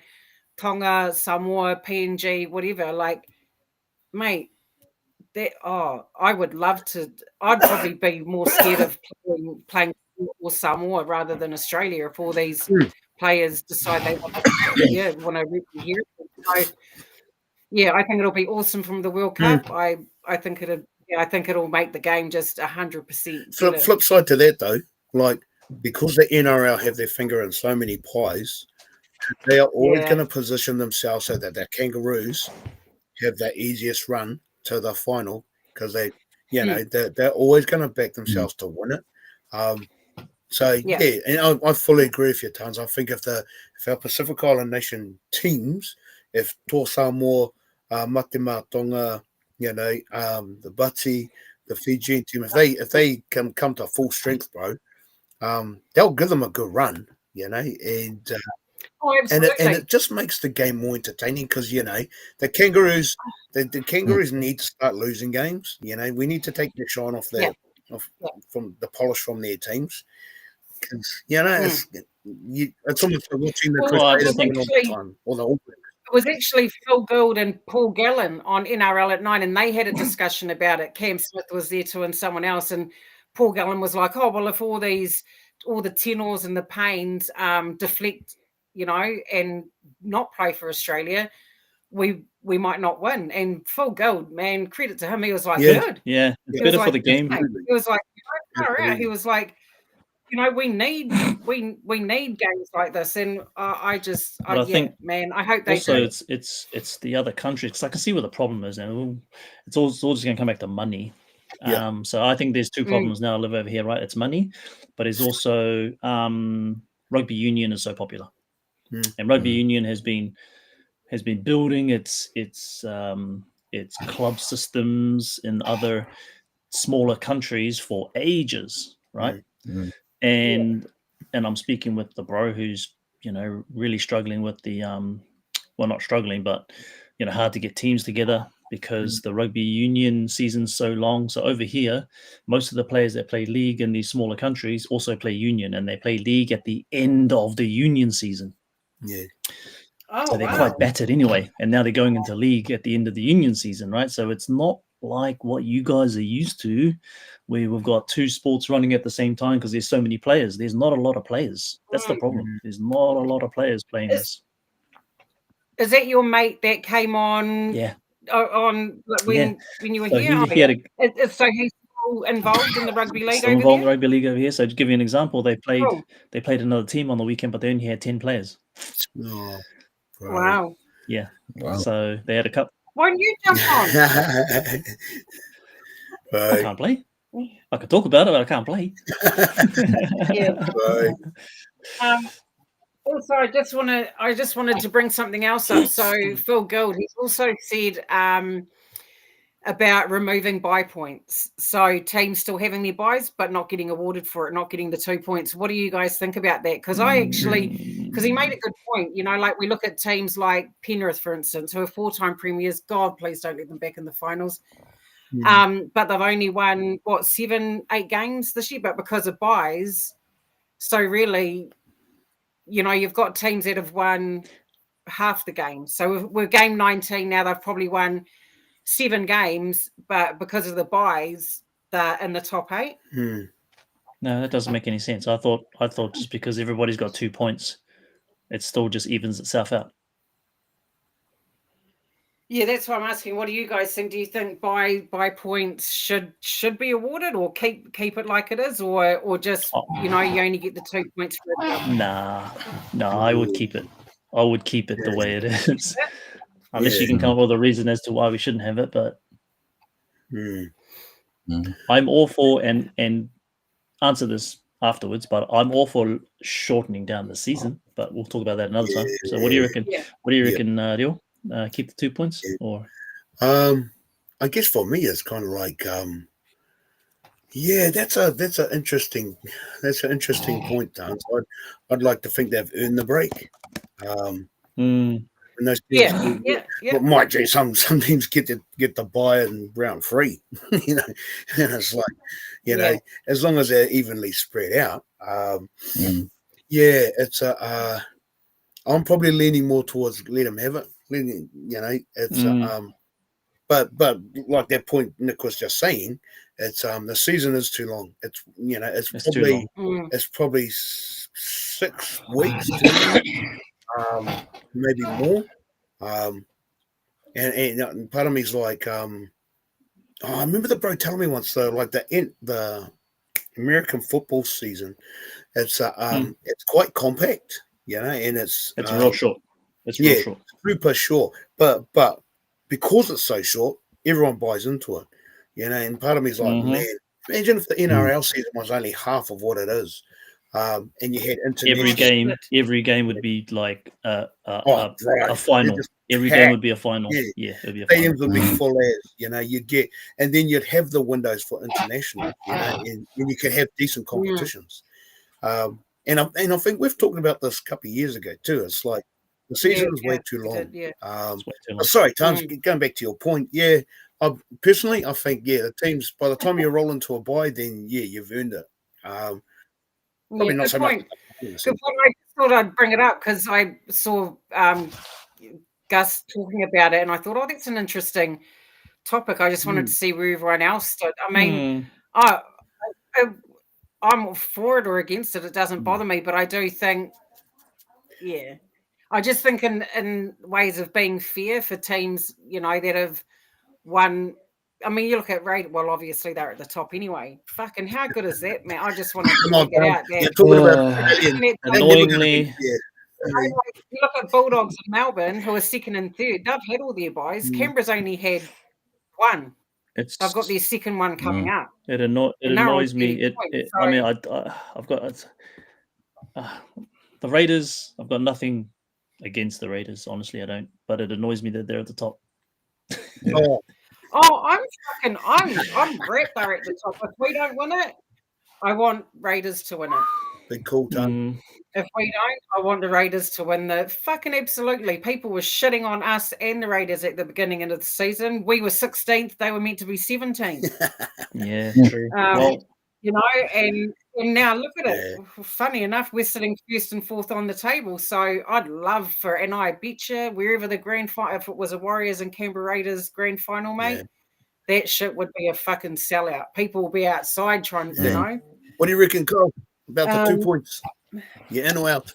Tonga, Samoa, PNG, whatever," like, mate, that I would love to. I'd probably be more scared of playing or Samoa rather than Australia if all these players decide they want to rep their heritage. So, yeah, I think it'll be awesome from the World Cup. I think it'll make the game just 100% better. Flip side to that though, like because the NRL have their finger in so many pies, they are always going to position themselves so that the Kangaroos have the easiest run to the final because they're always going to back themselves to win it. So yeah, and I fully agree with you, Tons. I think if our Pacific Island nation teams, if Tō Samoa, Matima Tonga, you know, the Bati, the Fijian team, if they come to full strength, bro, they'll give them a good run, you know, and it just makes the game more entertaining because you know the Kangaroos need to start losing games. You know, we need to take the shine off from the polish from their teams. You know, it's almost like watching the Crusaders win all the time, or the All Blacks. It was actually Phil Gould and Paul Gallen on NRL at 9, and they had a discussion about it. Cam Smith was there too, and someone else, and Paul Gallen was like, "Oh well, if all the Tenors and the Paynes deflect, you know, and not play for Australia, we might not win." And Phil Gould, man, credit to him, he was like, "Good, yeah, it's better for the game." He was like, he was like, you know, we need games like this, and I think, man, I hope they also do. it's the other countries because I can see where the problem is now. It's all just going to come back to money. So I think there's two problems now. I live over here, right? It's money, but it's also rugby union is so popular, and rugby union has been building its club systems in other smaller countries for ages, right? And I'm speaking with the bro who's, you know, really struggling with the well, not struggling, but hard to get teams together because the rugby union season's so long. So over here, most of the players that play league in these smaller countries also play union, and they play league at the end of the union season. Yeah. So they're quite battered anyway, and now they're going into league at the end of the union season, right? So it's not like what you guys are used to, where we've got two sports running at the same time because there's so many players. There's not a lot of players. That's the problem. There's not a lot of players playing this. Is that your mate that came on? Yeah. On when you were So here? So he's still involved in the rugby league still over involved in there? the rugby league over here. So to give you an example, they played another team on the weekend, but they only had 10 players. Oh, wow. Yeah. Wow. So they had a couple. Why don't you jump on? I can't play. I can talk about it, but I can't play. Also, I just wanted to bring something else up. So Phil Gould, he's also said about removing bye points. So teams still having their byes, but not getting awarded for it, not getting the 2 points. What do you guys think about that? Because he made a good point. Like we look at teams like Penrith, for instance, who are 4-time premiers. God, please don't let them back in the finals. But they've only won 7-8 games this year, but because of byes. So really, you've got teams that have won half the games. So we're game 19 now. They've probably won 7 games, but because of the byes, they're in the top 8. No, that doesn't make any sense. I thought just because everybody's got 2 points, it still just evens itself out. Yeah, that's why I'm asking. What do you guys think? Do you think bye points should be awarded, or keep it like it is, or just you only get the 2 points for it? Nah, I would keep it. I would keep it the way it is, unless you can come up with a reason as to why we shouldn't have it. But I'm all for and answer this afterwards. But I'm all for shortening down the season. But we'll talk about that another time. So what do you reckon? What do you reckon, Rio? Keep the 2 points, or I guess for me it's kind of like that's an interesting point, Dan. I'd like to think they've earned the break. And those teams might do some teams get the bye in round 3, and it's like as long as they're evenly spread out. It's I'm probably leaning more towards let them have it. It's but like that point Nick was just saying, it's the season is too long. It's it's probably 6 weeks, maybe more. And part of me is like, I remember the bro telling me once though, like the American football season, it's quite compact, and it's real short. It's real short. Super short. But because it's so short, everyone buys into it. And part of me is like, man, imagine if the NRL season was only half of what it is. And you had international. Every game would be like a final. Every game would be a final. Yeah, it'd be a final. Stadiums would be full as, you'd get, and then you'd have the windows for international, and you could have decent competitions. And I think we've talked about this a couple of years ago too. It's like the season is way too long. Sorry, Tans, going back to your point. Personally, I think the teams by the time you roll into a bye, then you've earned it. Probably not so much. Good point. I thought I'd bring it up because I saw Gus talking about it, and I thought, that's an interesting topic. I just wanted to see where everyone else stood. I mean, I'm for it or against it. It doesn't bother me, but I do think, I just think in ways of being fair for teams, that have won. I mean, you look at Raiders. Well, obviously they're at the top anyway. Fucking, how good is that, man? I just want to get out there. You're talking about annoyingly. You look at Bulldogs in Melbourne, who are 2nd and 3rd. They've had all their byes. Canberra's only had 1. They've got their second one coming up. It annoys me. I mean, I've got the Raiders. I've got nothing against the Raiders. Honestly, I don't. But it annoys me that they're at the top. I'm great they're at the top. If we don't win it, I want Raiders to win it. Big call time. If we don't, I want the Raiders to win the fucking absolutely. People were shitting on us and the Raiders at the beginning of the season. We were 16th. They were meant to be 17th. Yeah, true. Well, you know, and now look at it. Funny enough, we're sitting first and fourth on the table. So I'd love for, and I bet you wherever the grand final, if it was a Warriors and Canberra Raiders grand final, mate, that shit would be a fucking sellout. People will be outside trying to, you know. What do you reckon, Carl? About the 2 points? You in or out?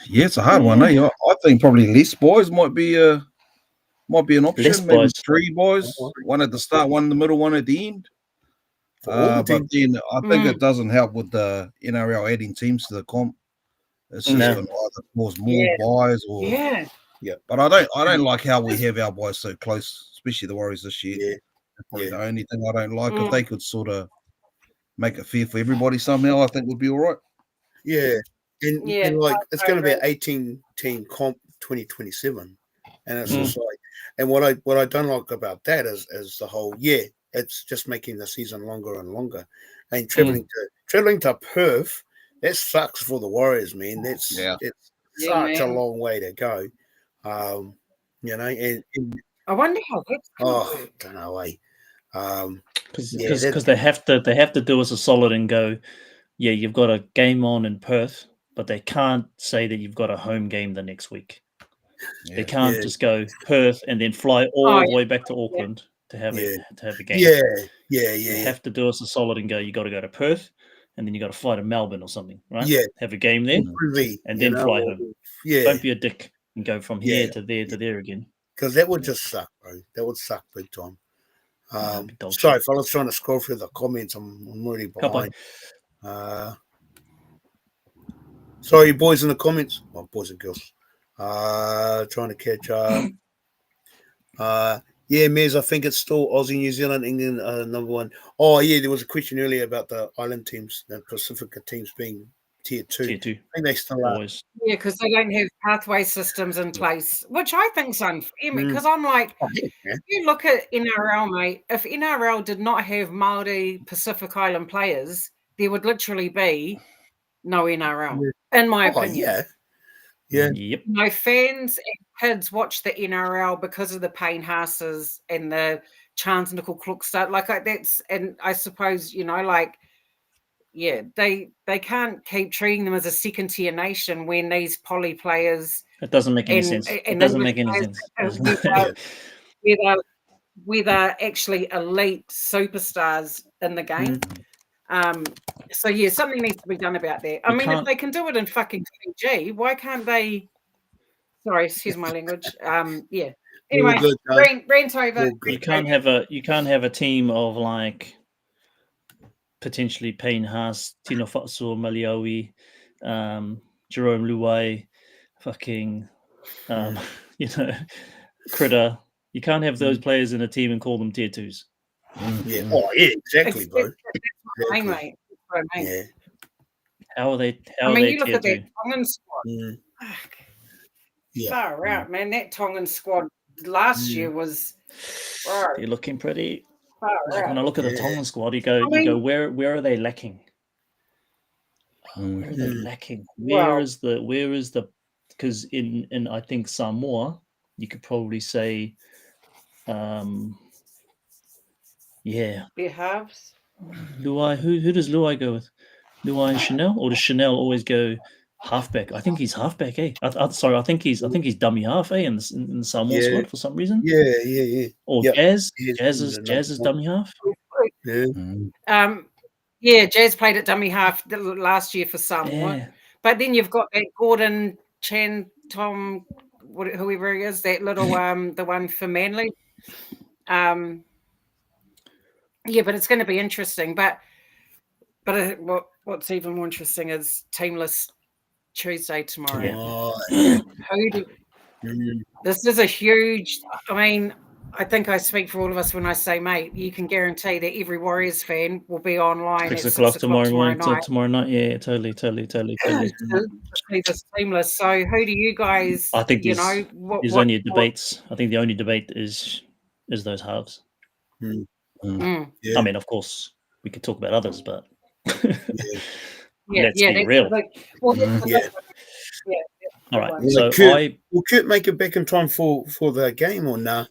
Yeah, it's a hard one. Eh? I think probably less boys might be an option. Less Maybe boys. 3 boys, one at the start, one in the middle, one at the end. But then I think it doesn't help with the NRL adding teams to the comp. It's just going to either cause more buys or But I don't like how we have our boys so close, especially the Warriors this year. That's probably the only thing I don't like. If they could sort of make it fair for everybody somehow, I think would be all right. Yeah. And like it's going to be an 18-team comp 2027, and it's just like, and what I don't like about that is the whole it's just making the season longer and longer, and traveling to Perth, that sucks for the Warriors, man. It's such a long way to go, you know. And I wonder how that's I don't know, because they have to do us a solid and go. Yeah, you've got a game on in Perth, but they can't say that you've got a home game the next week. They can't just go Perth and then fly all the way back to Auckland to have a game. They have to do us a solid and go. You got to go to Perth, and then you got to fly to Melbourne or something, right? Yeah, have a game there, and then fly home. Yeah, don't be a dick and go from here to there to there again. Because that would just suck, bro. That would suck big time. Sorry, fellas, trying to scroll through the comments. I'm already behind. Sorry, boys in the comments. Well, boys and girls. Trying to catch up. Mez, I think it's still Aussie, New Zealand, England, number one. Oh, yeah, there was a question earlier about the island teams, the Pacifica teams being tier 2. I think they still are. Yeah, because they don't have pathway systems in place, which I think's unfair. Because I'm like, if you look at NRL, mate, if NRL did not have Māori Pacific Island players, there would literally be no NRL, in my opinion. Yep. My fans and kids watch the NRL because of the Payne Haas's and the Chance Nickel Klukstad. Like that's, and I suppose, you know, like, they can't keep treating them as a second tier nation when these poly players. It doesn't make any sense. It doesn't make any sense. Whether actually elite superstars in the game. So something needs to be done about that. I mean, if they can do it in fucking PG, why can't they? Sorry, excuse my language. Anyway, rant over. You can't have a team of like potentially Payne Haas, Tino Fatso, Maliawi, Jerome Luai, fucking, Critter. You can't have those players in a team and call them tier 2s. Yeah. Oh, yeah, exactly, bro. That's what I mean. Yeah. How are they? You look at that Tongan squad. Far out, man. That Tongan squad last year was. They're looking pretty. When I look at the Tongan squad, you go, where are they lacking? Where are they lacking? Where is the? Because in I think Samoa, you could probably say, their halves. Luai, who does Luai go with? Luai and Chanel, or does Chanel always go halfback? I think he's halfback, eh? I think he's dummy half, eh? In the Samoa squad for some reason. Yeah. Or Jazz is dummy half. Jazz played at dummy half last year for Samoa. Yeah. But then you've got that Gordon Chan Tom, whoever he is, that little the one for Manly. But it's going to be interesting. But what's even more interesting is Teamless Tuesday tomorrow. This is a huge. I mean, I think I speak for all of us when I say, mate, you can guarantee that every Warriors fan will be online 6 o'clock tomorrow night. Yeah, totally. This Teamless. So, who do you guys? I think there's only debates. I think the only debate is those halves. I mean, of course, we could talk about others, but Let's be real. All right. So will Kurt make it back in time for the game or nah?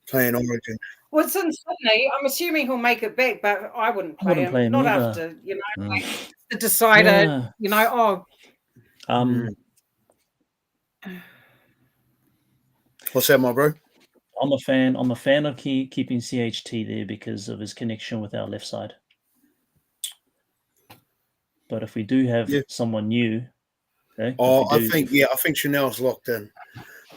Playing Origin. Well, it's in Sydney. I'm assuming he'll make it back, but I wouldn't play him. Not either. After, like the decider, What's that, my bro? I'm a fan of keeping CHT there because of his connection with our left side. But if we do have someone new, okay. I think Chanel's locked in.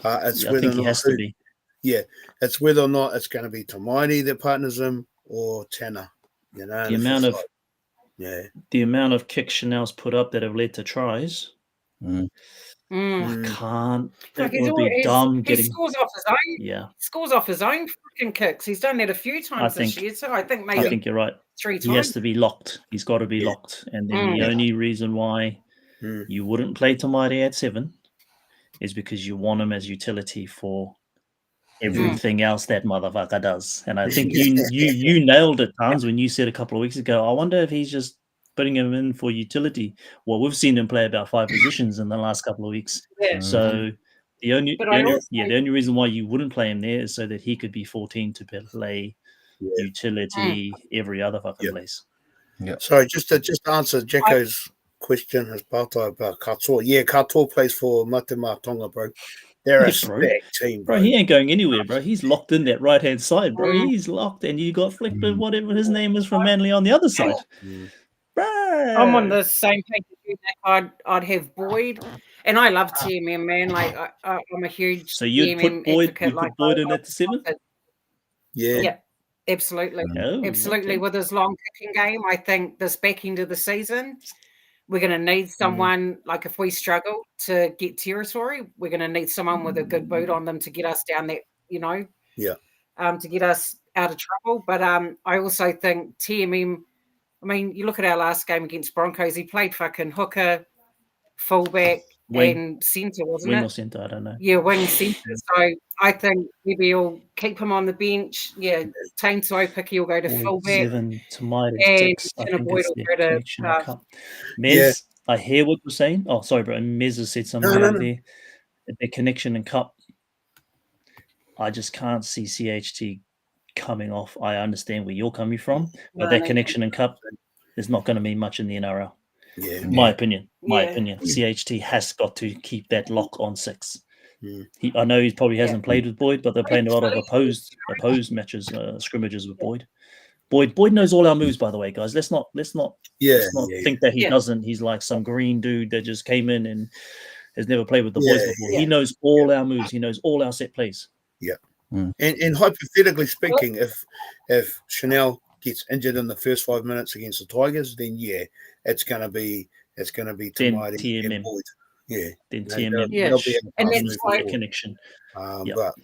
It's whether or not he has to be. Yeah, it's whether or not it's going to be Tamaiti that partners him or Tanner. The amount of kicks Chanel's put up that have led to tries. I can't. It would be dumb getting. He scores off his own. Yeah, scores off his own freaking kicks. He's done that a few times this year. So I think you're right. 3 times. He has to be locked. He's got to be locked. And then the only reason why you wouldn't play Tamaiti at 7 is because you want him as utility for everything else that motherfucker does. And I think you nailed it, Tans, when you said a couple of weeks ago, I wonder if he's just putting him in for utility. Well, we've seen him play about 5 positions in the last couple of weeks. So the only reason why you wouldn't play him there is so that he could be 14 to play utility every other fucking place. Yeah. Sorry, just to answer Jacko's question as part about Katoa. Yeah, Katoa plays for Matema Tonga, bro. They're a stacked team, bro. He ain't going anywhere, bro. He's locked in that right-hand side, bro. He's locked, and you got Flickman, whatever his name is, from Manly on the other side. Bro. I'm on the same page as you. I'd have Boyd, and I love TMM, man. Like I'm a huge TMM advocate. Put Boyd in at 7? Yeah, absolutely. Absolutely. With his long kicking game, I think this back end of the season, we're going to need someone, like if we struggle to get territory, we're going to need someone with a good boot on them to get us down that, to get us out of trouble. But I also think TMM, I mean, you look at our last game against Broncos, he played fucking hooker, fullback, and centre, wasn't it? Wing or centre, I don't know. Yeah, wing centre. So I think maybe he'll keep him on the bench. Yeah, Tane Tuaupiki will go to fullback. 7, Tamaiti 6. I think it's the connection cup. Mez, I hear what you're saying. Oh, sorry, bro. Mez has said something over there. The connection and cup. I just can't see CHT coming off. I understand where you're coming from, but that connection and cup is not going to mean much in the NRL. My opinion. CHT has got to keep that lock on 6. I know he probably hasn't played with Boyd, but they're playing a lot of opposed matches, scrimmages with Boyd. Boyd knows all our moves, by the way, guys. Let's not think that he doesn't. He's like some green dude that just came in and has never played with the boys before. He knows all our moves. He knows all our set plays. Yeah. And hypothetically speaking, if Chanel gets injured in the first 5 minutes against the Tigers, then it's gonna be Tamaiti and Boyd. Yeah. Then TMM. And then a connection. But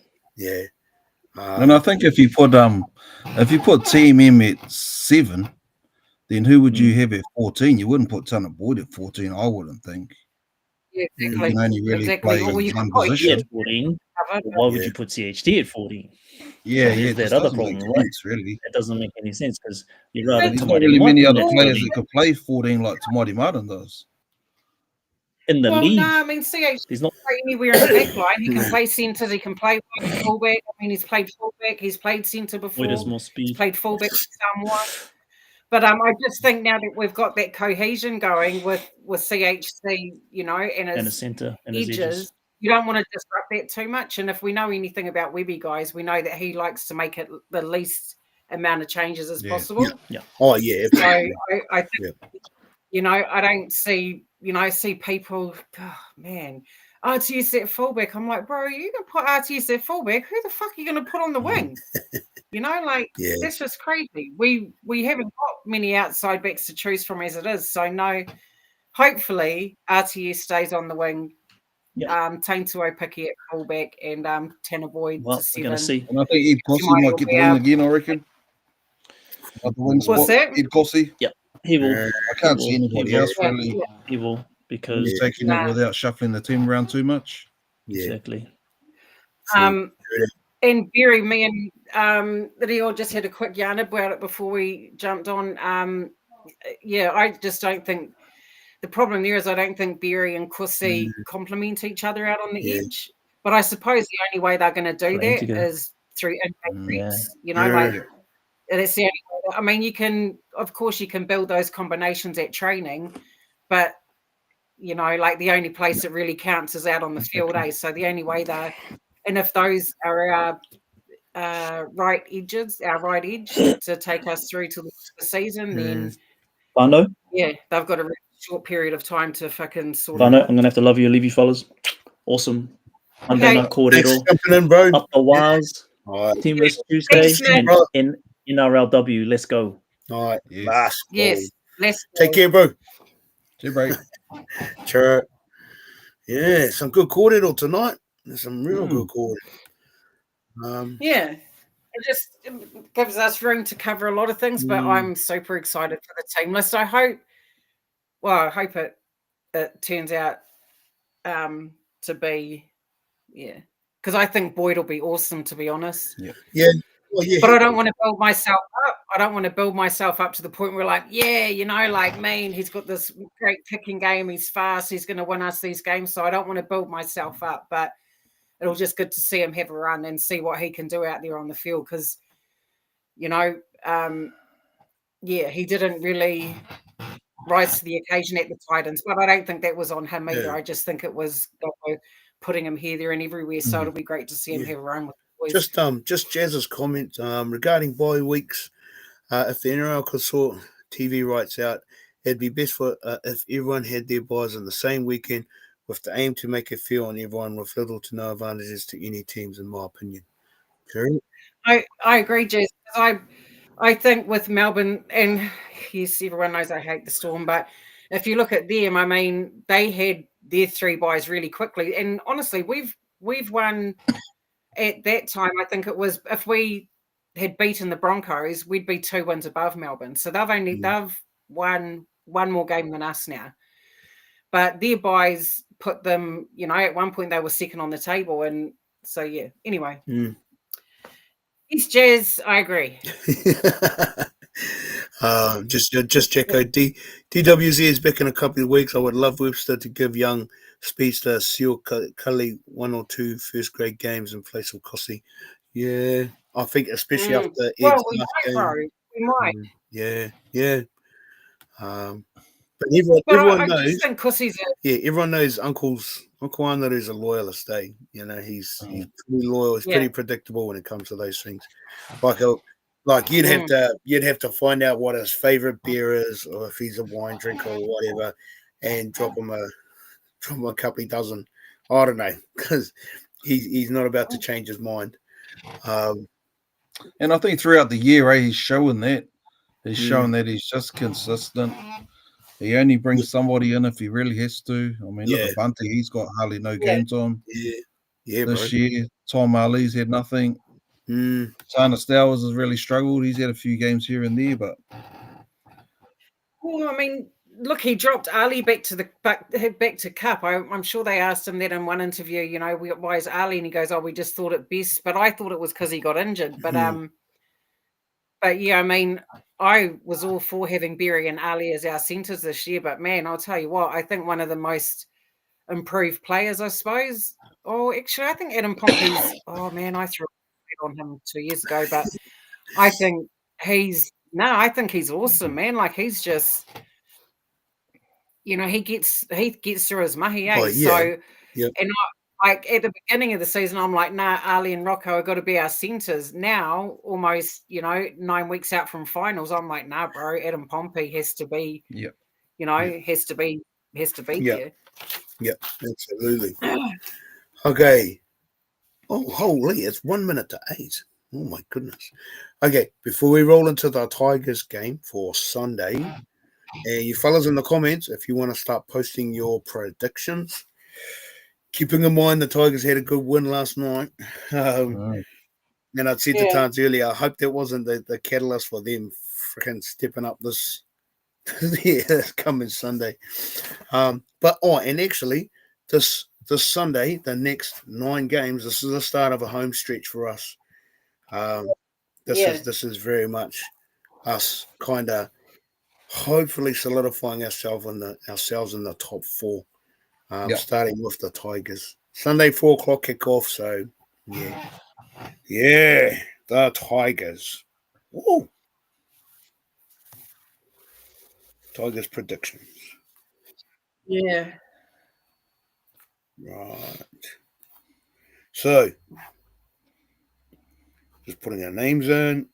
and I think if you put TMM at 7, then who would you have at 14? You wouldn't put Tana Boyd at 14, I wouldn't think. Yeah, exactly. You can only really play one position. 14. Why would you put CHT at 14? That other problem, right? Really. That doesn't make any sense because you'd rather there's not really many other players that could play 14 like Tamaiti Martin does. In the league. No, I mean, he's not anywhere in the back line. He can play centre, he can play fullback. I mean, he's played fullback, he's played centre before. He's played fullback somewhat. But I just think now that we've got that cohesion going with CHC, and his centre and edges, you don't want to disrupt that too much. And if we know anything about Webby, guys, we know that he likes to make it the least amount of changes as possible. Yeah. Oh, yeah. So I think, I don't see, see people, RTS at fullback. I'm like, bro, you can put RTS at fullback. Who the fuck are you going to put on the wing? That's just crazy. We haven't got many outside backs to choose from as it is. So no, hopefully RTS stays on the wing. Tane Tuaupiki at fullback and Tanner Boyd to 7. We're going to see. And I think Ed Kossi might get the wing again, I reckon. What's that? Ed Kossi? Yeah, he will. I can't see anybody else really. He will because he's taking it without shuffling the team around too much. Exactly. And Barry, me and Rio just had a quick yarn about it before we jumped on. yeah, I just don't think the problem there is I don't think Berry and Kusi complement each other out on the edge. But I suppose the only way they're going to do that is through impact reps. You know, like that's the only way. I mean, you can, of course, you can build those combinations at training, but you know, like the only place it really counts is out on the field, eh? So the only way and if those are our right edges, our right edge to take us through to the season, then Bano? Yeah, they've got a really short period of time to fucking sort Bano, it out. I'm gonna have to love you, leave you fellas. Awesome. Monday night Korero. Thanks for jumping in, bro. Up the wires. All right. Teamless Tuesday Thanks, in NRLW. Let's go. All right. Yes. Let's take care, bro. See you, bro. Sure. Yeah, some good Korero tonight. There's some real good Korero. Yeah. It just gives us room to cover a lot of things, but I'm super excited for the team list. I hope it turns out to be, because I think Boyd will be awesome, to be honest. Yeah. Well, but I don't want to build myself up. I don't want to build myself up to the point where, like, like me, and he's got this great kicking game. He's fast. He's going to win us these games. So I don't want to build myself up, but it'll just good to see him have a run and see what he can do out there on the field. Because, he didn't really rise to the occasion at the Titans, but I don't think that was on him either. I just think it was putting him here, there, and everywhere. So it'll be great to see him have a run with the boys. Just Jazz's comment regarding bye weeks. If the NRL could sort TV rights out, it'd be best for if everyone had their buys on the same weekend, with the aim to make it fair on everyone, with little to no advantages to any teams, in my opinion. Sure. I agree, Jazz. I think with Melbourne, and yes, everyone knows I hate the Storm, but if you look at them, I mean, they had their 3 buys really quickly. And honestly, we've won at that time. I think it was, if we had beaten the Broncos, we'd be 2 wins above Melbourne. So they've won one more game than us now. But their buys put them, at one point they were second on the table. And so, anyway. It's Jazz, I agree. Just check out DWZ is back in a couple of weeks. I would love Webster to give young speedster Seal Cully 1 or 2 first grade games in place of Cossie. Yeah, I think especially after Ed's we might, game. bro. We might. Yeah. But everyone knows. Just think Cossie's everyone knows Uncle Andrew is a loyalist. He's pretty loyal. He's pretty predictable when it comes to those things. Like you'd have to find out what his favorite beer is, or if he's a wine drinker or whatever, and drop him a couple of dozen. I don't know, because he's not about to change his mind. And I think throughout the year, he's showing that. He's showing that he's just consistent. He only brings somebody in if he really has to. I mean, look at Bunty. He's got hardly no game time. This year, Tom Ali's had nothing. Sana Stowers has really struggled. He's had a few games here and there, but well, I mean, look, he dropped Ali back to Cup. I'm sure they asked him that in one interview. Why is Ali? And he goes, "Oh, we just thought it best." But I thought it was because he got injured. But yeah, I mean, I was all for having Berry and Ali as our centres this year. But man, I'll tell you what, I think one of the most improved players, I suppose. Oh, actually, I think Adam Pompey's. Oh man, I threw on him 2 years ago, but I think he's awesome, man. Like he's just, he gets through his mahi, So, and like at the beginning of the season, I'm like, nah, Ali and Rocco have got to be our centres. Now, almost, 9 weeks out from finals, I'm like, nah, bro, Adam Pompey has to be, has to be there. Yep, absolutely. Okay. Oh, holy, it's 1 minute to 8. Oh, my goodness. Okay, before we roll into the Tigers game for Sunday, you fellas in the comments, if you want to start posting your predictions, keeping in mind the Tigers had a good win last night. And I'd said to Tans earlier, I hope that wasn't the catalyst for them freaking stepping up this coming Sunday. And actually, this Sunday, the next 9 games, this is the start of a home stretch for us. This is very much us kind of hopefully solidifying ourselves in the top 4. Starting with the Tigers. Sunday 4:00 kickoff. So yeah, the Tigers. Woo. Tigers predictions. Yeah. Right. So just putting our names in.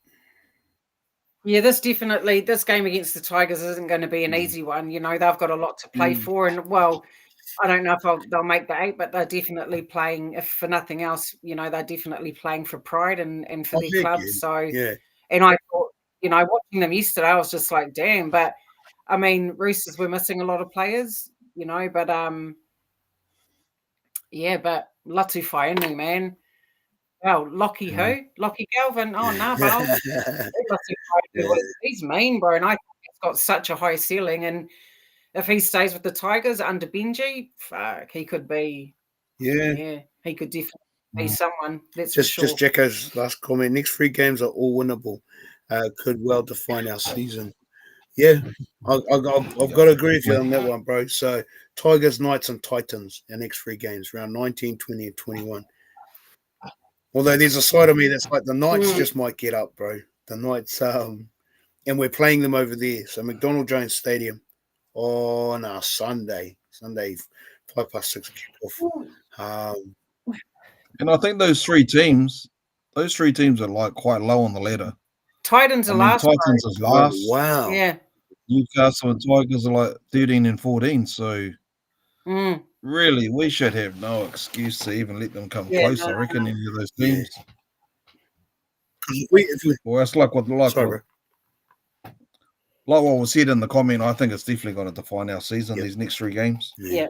Yeah, this game against the Tigers isn't going to be an easy one. You know, they've got a lot to play for, and well, I don't know if they'll make the 8, but they're definitely playing. If for nothing else, you know, they're definitely playing for pride and for their club. So, and I thought, you know, watching them yesterday, I was just like, damn. But I mean, Roosters were missing a lot of players, you know, but yeah, but Latu Fainu, man. Well, Lockie who? Lockie Galvin. Oh no, but he's mean, bro, and I think he's got such a high ceiling. And if he stays with the Tigers under Benji, fuck, he could be. Yeah, he could definitely be someone. That's for sure. Just Jacko's last comment. Next 3 games are all winnable. Could well define our season. Yeah, I've got to agree with you on that one, bro. So Tigers, Knights, and Titans. Our next 3 games, round 19, 20, and 21. Although there's a side of me that's like the Knights just might get up, bro. The Knights, and we're playing them over there. So McDonald Jones Stadium on a Sunday 6:05 kickoff. And I think those three teams are like quite low on the ladder. Titans are last. Titans is last. Oh, wow. Yeah. Newcastle and Tigers are like 13 and 14. So really, we should have no excuse to even let them come close. I reckon any of those teams. Well, it's like what was said in the comment. I think it's definitely going to define our season. These next 3 games. Yeah.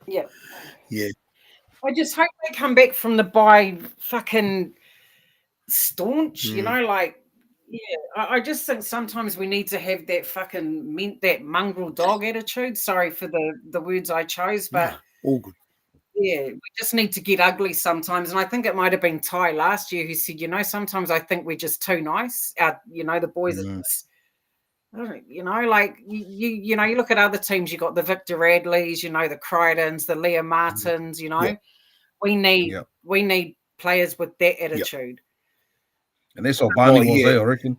I just hope they come back from the bye fucking staunch, you know, like, I just think sometimes we need to have that fucking that mongrel dog attitude. Sorry for the words I chose, but all good. Yeah, we just need to get ugly sometimes. And I think it might have been Ty last year who said, you know, sometimes I think we're just too nice. You know, the boys are just, you know, like you know, you look at other teams, you got the Victor Radleys, you know, the Crichtons, the Leah Martins, you know. We need players with that attitude. And that's what Barney was there, I reckon.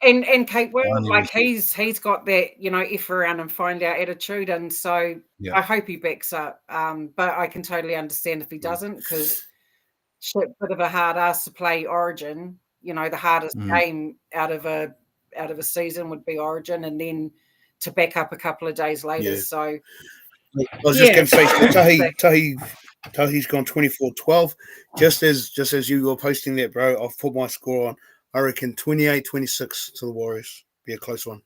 And Kate Will, like he's got that, you know, F around and find out attitude, and so I hope he backs up. But I can totally understand if he doesn't, because shit, bit of a hard ass to play Origin. You know, the hardest game out of a season would be Origin, and then to back up a couple of days later. So I was just going to say, Tahi's gone 24-12. Just as you were posting that, bro, I've put my score on. I reckon 28-26 to the Warriors. Be a close one.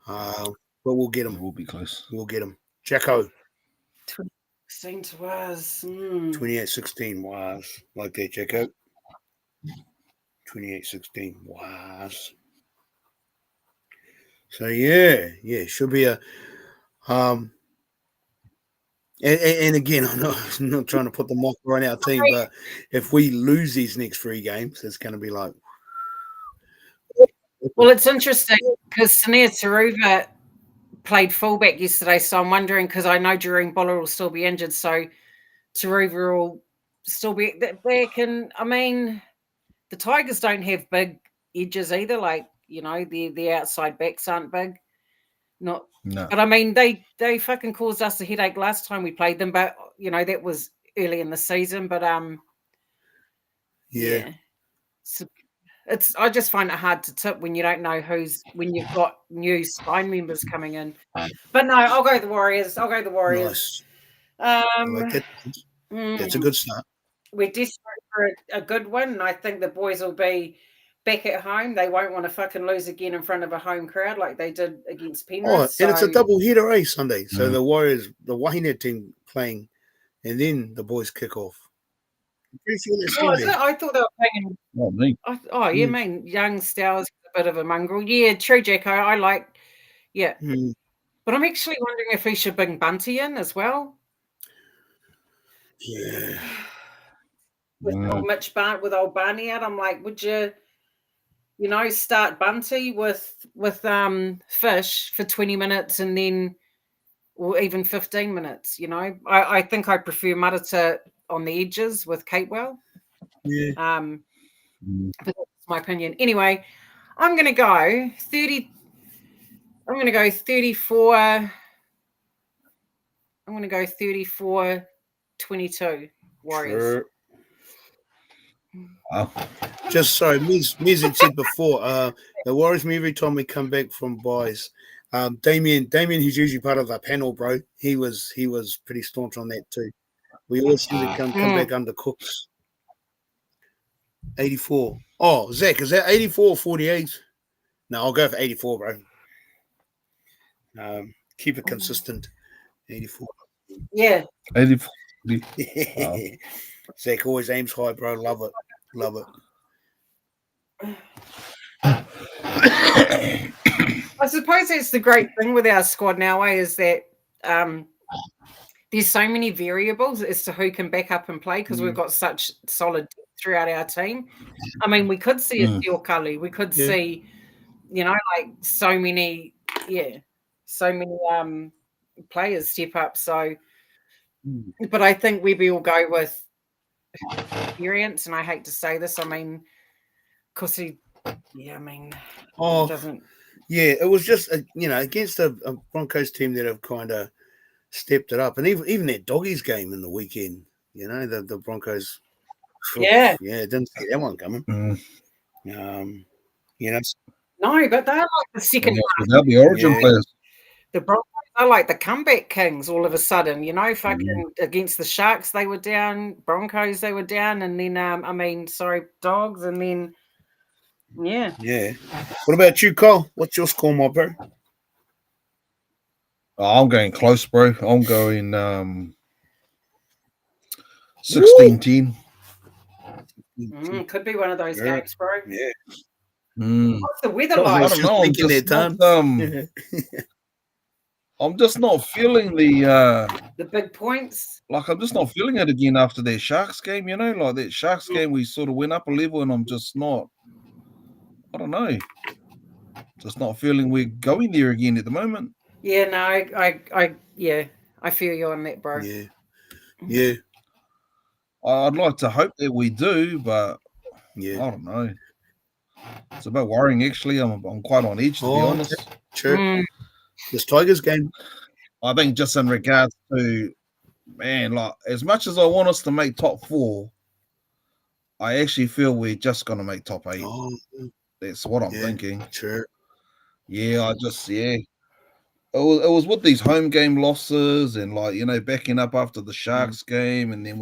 But we'll get them. We'll be close. We'll get them. Jacko. 16 to us. 28-16 was like that, Jacko. 28-16 was. So yeah, should be a and again, I'm not trying to put the mocker on our team, but if we lose these next 3 games, it's going to be like. Well, it's interesting because Sania Taruva played fullback yesterday, so I'm wondering, because I know Jerome Boller will still be injured, so Taruva will still be back. And I mean, the Tigers don't have big edges either. Like, you know, the outside backs aren't big. No. But I mean, they fucking caused us a headache last time we played them, but you know, that was early in the season. But so I just find it hard to tip when you don't know when you've got new spine members coming in. But no, I'll go the Warriors. Nice. Like that's a good start. We're desperate for a good win, and I think the boys will be back at home. They won't want to fucking lose again in front of a home crowd like they did against Penrith. And it's a double header, Sunday. So the Warriors, the Wahine team playing, and then the boys kick off. I thought they were playing. Man, young Stowers, a bit of a mongrel. Yeah, true, Jacko. I like, But I'm actually wondering if he should bring Bunty in as well. Yeah. With old Barney out, I'm like, would you you know, start Bunty with Fish for 20 minutes and then, or even 15 minutes, you know. I think I prefer Marata on the edges with Capewell. Yeah. But that's my opinion. Anyway, I'm going to go 30. I'm going to go 34. I'm going to go 34-22 Warriors. Sure. Wow. Just sorry, music said before. It worries me every time we come back from buys. Damien, who's usually part of the panel, bro. He was pretty staunch on that too. We always seem to come back undercooked. 84. Oh, Zach, is that 84 or 48? No, I'll go for 84, bro. Keep it consistent. 84. Yeah. 84. Wow. Zach always aims high, bro. Love it. Love it. I suppose that's the great thing with our squad now, is that there's so many variables as to who can back up and play because we've got such solid depth throughout our team. I mean, we could see a Steel Cully. We could see, you know, like so many players step up. So, but I think we will go with experience, and I hate to say this. I mean, because it doesn't. Yeah, it was just you know, against a Broncos team that have kind of stepped it up, and even that Doggies game in the weekend. You know, the Broncos. Didn't see that one coming. You know, no, but they're like the second. Without the Origin players. The Broncos are like the comeback kings all of a sudden, you know, fucking against the Sharks they were down, Broncos they were down, and then Dogs, and then yeah. What about you, Cole? What's your score, my bro? I'm going close, bro. I'm going 16-10. Could be one of those games, bro. Yeah. What's the weather like? I don't know. I'm just not feeling the big points. Like, I'm just not feeling it again after that Sharks game, you know? Like, that Sharks game, we sort of went up a level, and I'm just not, I don't know, just not feeling we're going there again at the moment. Yeah, no, I feel you on that, bro. Yeah. I'd like to hope that we do, but I don't know. It's a bit worrying, actually. I'm quite on edge, to be honest. Sure. This Tigers game. I think just in regards to, man, like, as much as I want us to make top 4, I actually feel we're just going to make top 8. That's what I'm thinking. Sure. Yeah, It was with these home game losses and, like, you know, backing up after the Sharks game, and then it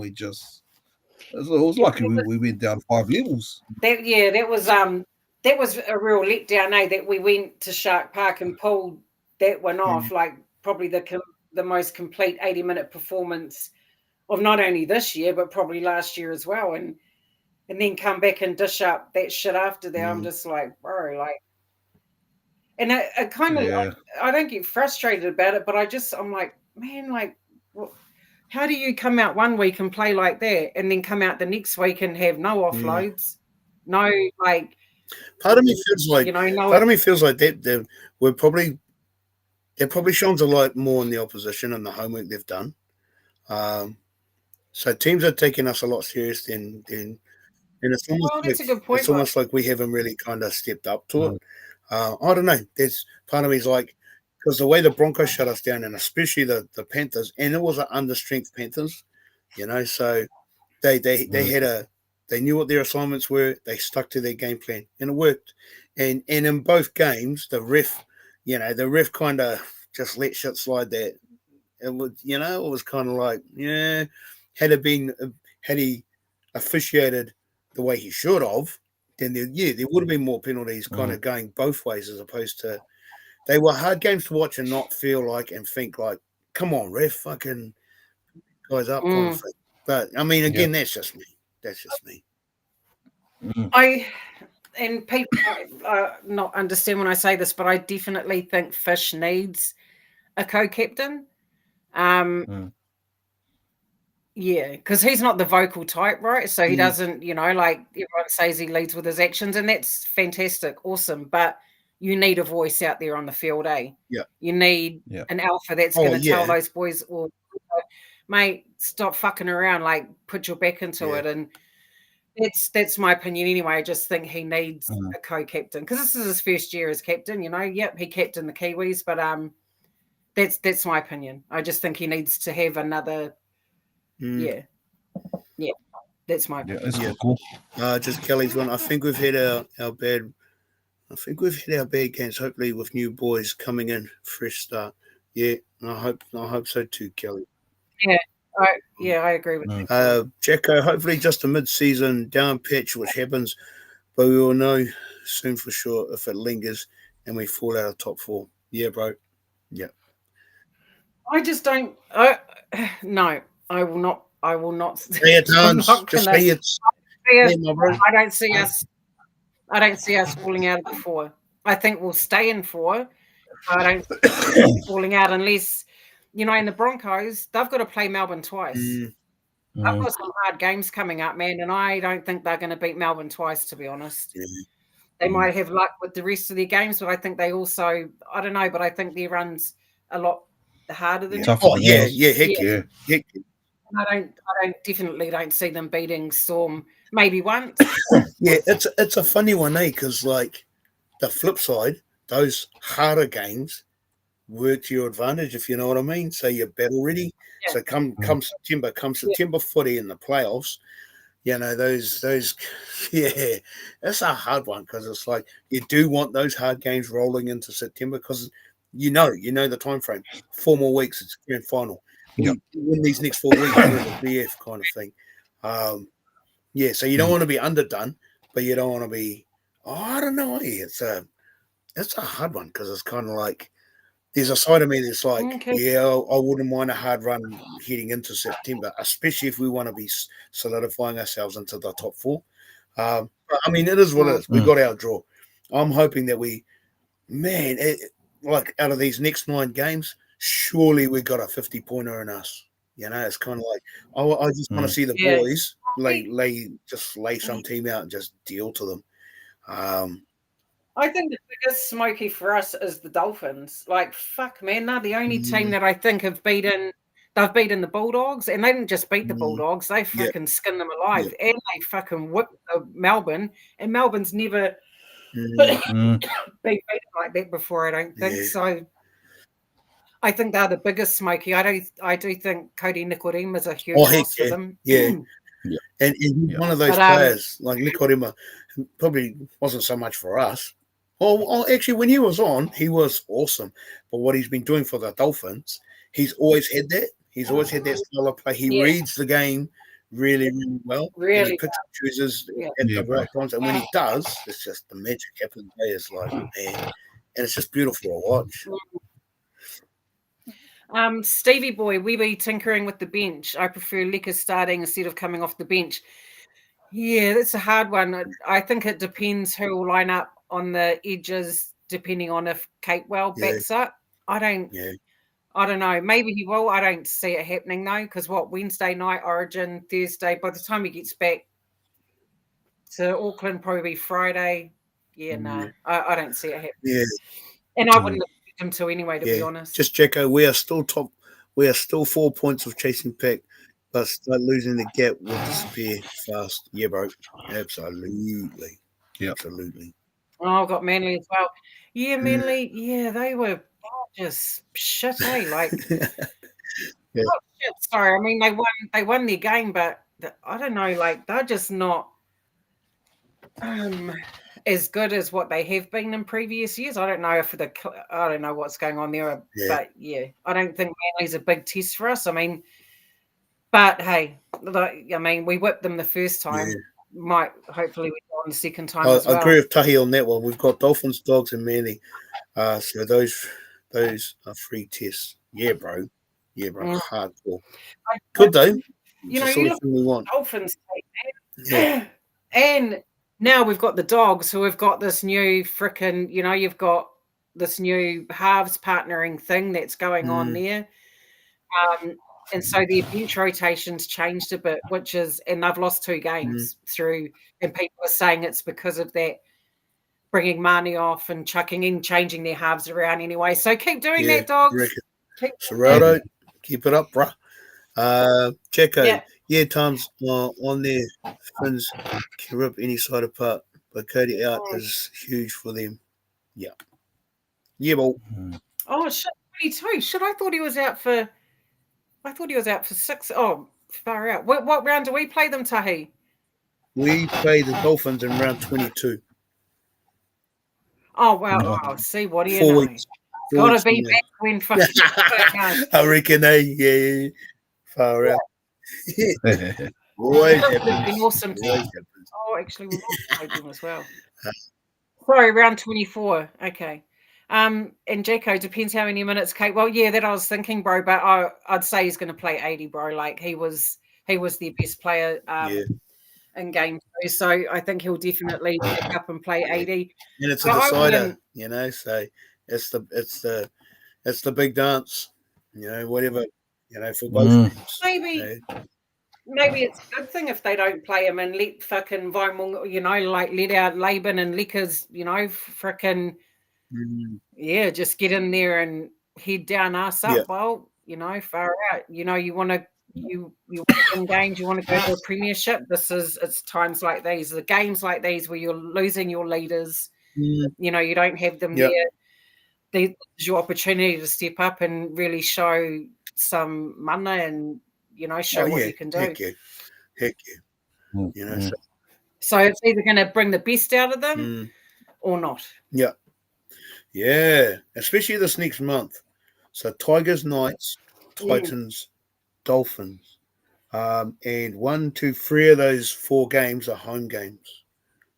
was like we went down 5 levels. That was a real letdown, that we went to Shark Park and pulled that one off, like probably the most complete 80-minute performance of not only this year but probably last year as well, and then come back and dish up that shit after that. I'm just like, bro, like, and I kind of I don't get frustrated about it, but I'm like, man, like, how do you come out one week and play like that, and then come out the next week and have no offloads, no, like. Part of me feels like that probably shines a light more on the opposition and the homework they've done. So teams are taking us a lot serious than and it's almost that's a good point. It's almost like we haven't really kind of stepped up to it. I don't know. There's part of me is like, because the way the Broncos shut us down, and especially the Panthers, and it was an understrength Panthers, you know, so they knew what their assignments were. They stuck to their game plan, and it worked. And in both games, the ref kind of just let shit slide. That it was kind of like, had he officiated the way he should have, then there would have been more penalties, kind of going both ways, as opposed to they were hard games to watch and not feel like and think like, come on, ref, fucking guys up, kind of thing. But I mean, again, that's just me. And people not understand when I say this, but I definitely think Fish needs a co-captain. Yeah, because he's not the vocal type, right? So he doesn't, like everyone says he leads with his actions, and that's fantastic, awesome. But you need a voice out there on the field, eh? Yeah. You need an alpha that's going to tell those boys, or mate, stop fucking around, like put your back into it. And that's my opinion anyway. I just think he needs a co-captain because this is his first year as captain. Yep, he captained the Kiwis, but that's my opinion. I just think he needs to have another. Yeah, that's my opinion. That's cool. Just Kelly's one. I think we've had our bad. I think we've hit our bad games. Hopefully, with new boys coming in, fresh start. Yeah, I hope so too, Kelly. Yeah, I agree with you. Jacko, hopefully just a mid-season down patch, which happens, but we will know soon for sure if it lingers and we fall out of top 4. Yeah, bro. Yeah. I just don't. No, I will not. I will not. Say it, Hans. Just say it. I don't see us. I don't see us falling out of the 4. I think we'll stay in 4. I don't see us falling out unless, in the Broncos, they've got to play Melbourne twice. They've got some hard games coming up, man, and I don't think they're going to beat Melbourne twice, to be honest. They might have luck with the rest of their games, but I think they also, I don't know, but I think their run's a lot harder than heck yeah. I definitely don't see them beating Storm maybe once. Yeah, it's a funny one, because like the flip side, those harder games work to your advantage, if you know what I mean. So you're battle ready. Yeah. So come September footy in the playoffs, those it's a hard one because it's like you do want those hard games rolling into September because you know the time frame. 4 more weeks, it's grand final. Yep. Win these next 4 weeks, the BF kind of thing. So you don't want to be underdone, but you don't want to be. I don't know. It's a hard one because it's kind of like there's a side of me that's like, I wouldn't mind a hard run heading into September, especially if we want to be solidifying ourselves into the top 4. But I mean, it is what it is. We got our draw. I'm hoping that like out of these next 9 games, surely we got a 50-pointer in us. It's kind of like I just want to see the boys lay some team out and just deal to them. I think the biggest smoky for us is the Dolphins. Like, fuck, man, they're the only team that I think have beaten. They've beaten the Bulldogs, and they didn't just beat the Bulldogs; they fucking skinned them alive, and they fucking whipped Melbourne. And Melbourne's never been beaten like that before. I don't think so. I think they're the biggest smoky. I do think Cody Nikodima is a huge loss for them. And one of those players like Nikodima probably wasn't so much for us. Well, actually, when he was on, he was awesome. But what he's been doing for the Dolphins, he's always had that. He's always had that style of play. He reads the game really, really well. Really, he picks and chooses at the right times. And when he does, it's just the magic happens. It's like, man, and it's just beautiful to watch. Stevie boy, we be tinkering with the bench. I prefer Lecker starting instead of coming off the bench. Yeah, that's a hard one. I think it depends who will line up on the edges, depending on if Capewell backs up. I don't know. Maybe he will. I don't see it happening though, because Wednesday night Origin, Thursday. By the time he gets back to Auckland, probably Friday. Yeah, no, I don't see it happening. Yeah, and I wouldn't expect him to anyway. To be honest, just Jacko, we are still top. We are still 4 points of chasing pack. But start losing the gap will disappear fast. Yeah, bro. Absolutely. Yeah. Absolutely. Oh, I've got Manly as well. Yeah, Manly. Yeah, they were just shit, eh? Like, shit, sorry. I mean, they won their game, but I don't know. Like, they're just not as good as what they have been in previous years. I don't know I don't know what's going on there, but I don't think Manly's a big test for us. I mean. But hey, we whipped them the first time. Might hopefully we go on the second time as well. I agree with Tahi on that one. We've got Dolphins, Dogs, and Manly. So those are free tests. Yeah, bro. Hardcore. Good though. You look at the Dolphins, and now we've got the Dogs, who have got this new frickin'. You've got this new halves partnering thing that's going on there. And so their bench rotations changed a bit, and they've lost 2 games through, and people are saying it's because of that, bringing Marnie off and chucking in, changing their halves around anyway. So keep doing that, dogs. Serrato, keep it up, bruh. Checo, times on their fins can rip any side apart, but Cody out is huge for them. Yeah. Yeah, well. Oh, shit, 22. Shit, I thought he was out for 6. Oh, far out. What round do we play them, Tahi? We play the Dolphins in round 22. Oh, wow. Oh, see, what do you 4 know? weeks. Got to be back when fucking... I reckon, yeah. Far out. Always happens. Awesome. Oh, actually, we've also played them as well. Sorry, round 24. Okay. And Jacko, depends how many minutes, Kate. Well, yeah, that I was thinking, bro, but I'd say he's going to play 80, bro. Like, he was their best player in game 2, so I think he'll definitely pick up and play 80. And it's a decider, so it's the big dance, whatever, for both teams. Maybe it's a good thing if they don't play him and let fucking Weimung, let out Laban and Leckers, fricking just get in there and head down, ass up. Well, far out. You want to win games, you want to go to a premiership. It's times like these, the games like these where you're losing your leaders. You don't have them there. This is your opportunity to step up and really show some mana and show what you can do. Heck yeah. So it's either going to bring the best out of them or not. Yeah, especially this next month. So Tigers, Knights, Titans, Dolphins, and 1, 2, 3 of those 4 games are home games.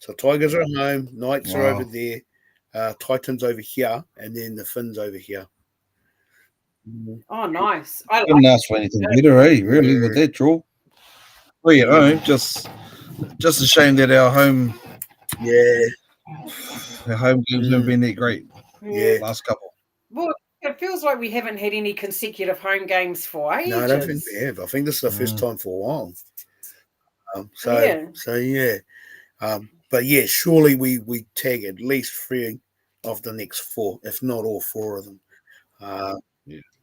So Tigers are at home, Knights are over there, Titans over here, and then the Finns over here. Oh, nice! I couldn't ask for anything better, really, with that draw. 3 at home, just a shame that our home games haven't been that great. Last couple. Well, it feels like we haven't had any consecutive home games for ages. No, I don't think we have. I think this is the first time for a while. But yeah, surely we tag at least 3 of the next 4, if not all 4 of them.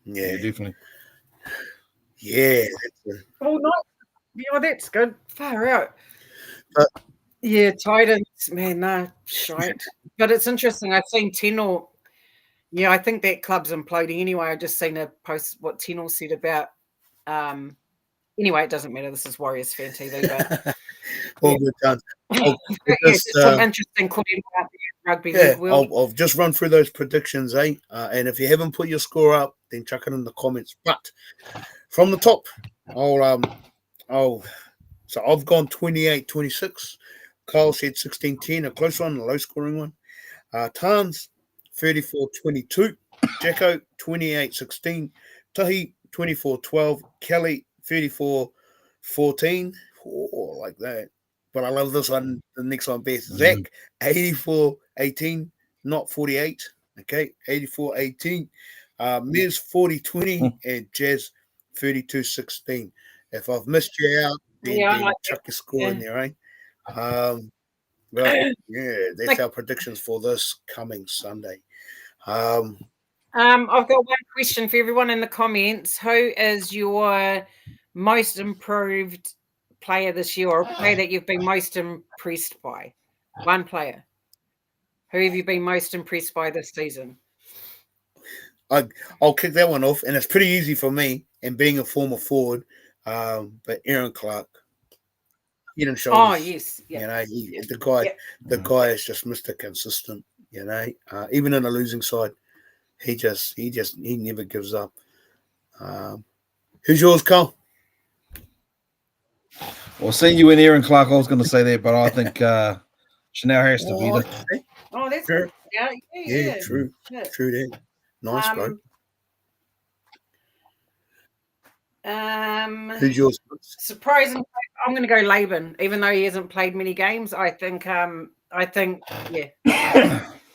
Yeah, definitely. Yeah. That's good. Far out. Titans, man, nah, shite. But it's interesting. I've seen Tenor. Yeah, I think that club's imploding anyway. I just seen a post what Tenor said about. Anyway, it doesn't matter. This is Warriors Fan TV, but all good times. Some interesting content about the rugby league world. I'll just run through those predictions, and if you haven't put your score up, then chuck it in the comments. But from the top, so I've gone 28-26. Kyle said 16-10, a close one, a low-scoring one. Tans 34-22. Jacko 28-16. Tahi 24-12. Kelly 34-14. Oh, like that. But I love this one, the next one best. Zach 84-18, not 48. Okay, 84-18. Miz 40-20 and Jazz 32-16. If I've missed you out, then chuck your score in there, that's our predictions for this coming Sunday. I've got one question for everyone in the comments. Who is your most improved player this year, or a player that you've been most impressed by? One player. Who have you been most impressed by this season? I'll kick that one off, and it's pretty easy for me, and being a former forward, but Aaron Clark. Head and shoulders. Oh yes, the guy is just Mr. Consistent. Even in a losing side, he never gives up. Who's yours, Carl? Well, seeing you in Aaron Clark, I was going to say that, but I think Chanel has to be there. Oh, that's true. Yeah, true. True that. Nice, bro. Who's yours? Surprisingly, I'm going to go Laban, even though he hasn't played many games. I think the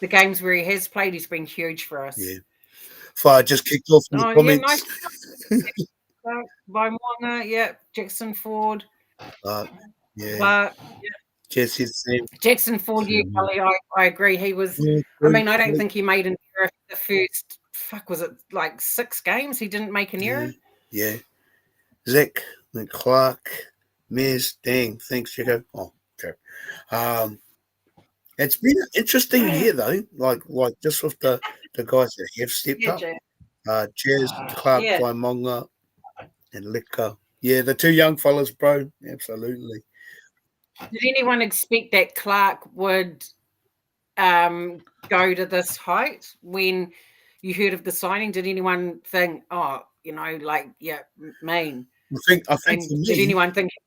games where he has played, he's been huge for us. Yeah. Fire just kicked off in the comments. Vaimona, Jackson Ford, Clark, Jesse's the same. Jackson Ford, Kelly, I agree. He was. I mean, I don't think he made an error for the first. Was it like 6 games? He didn't make an error. Yeah. Zach, Clark, Miz, dang, thanks, Chico. Oh, okay. It's been an interesting year though. Like just with the guys that have stepped up. Jazz, Clark, Vaimonga, and Lika. Yeah, the 2 young fellas, bro. Absolutely. Did anyone expect that Clark would go to this height when you heard of the signing? Did anyone think, mean? I think for me, did anyone think he'd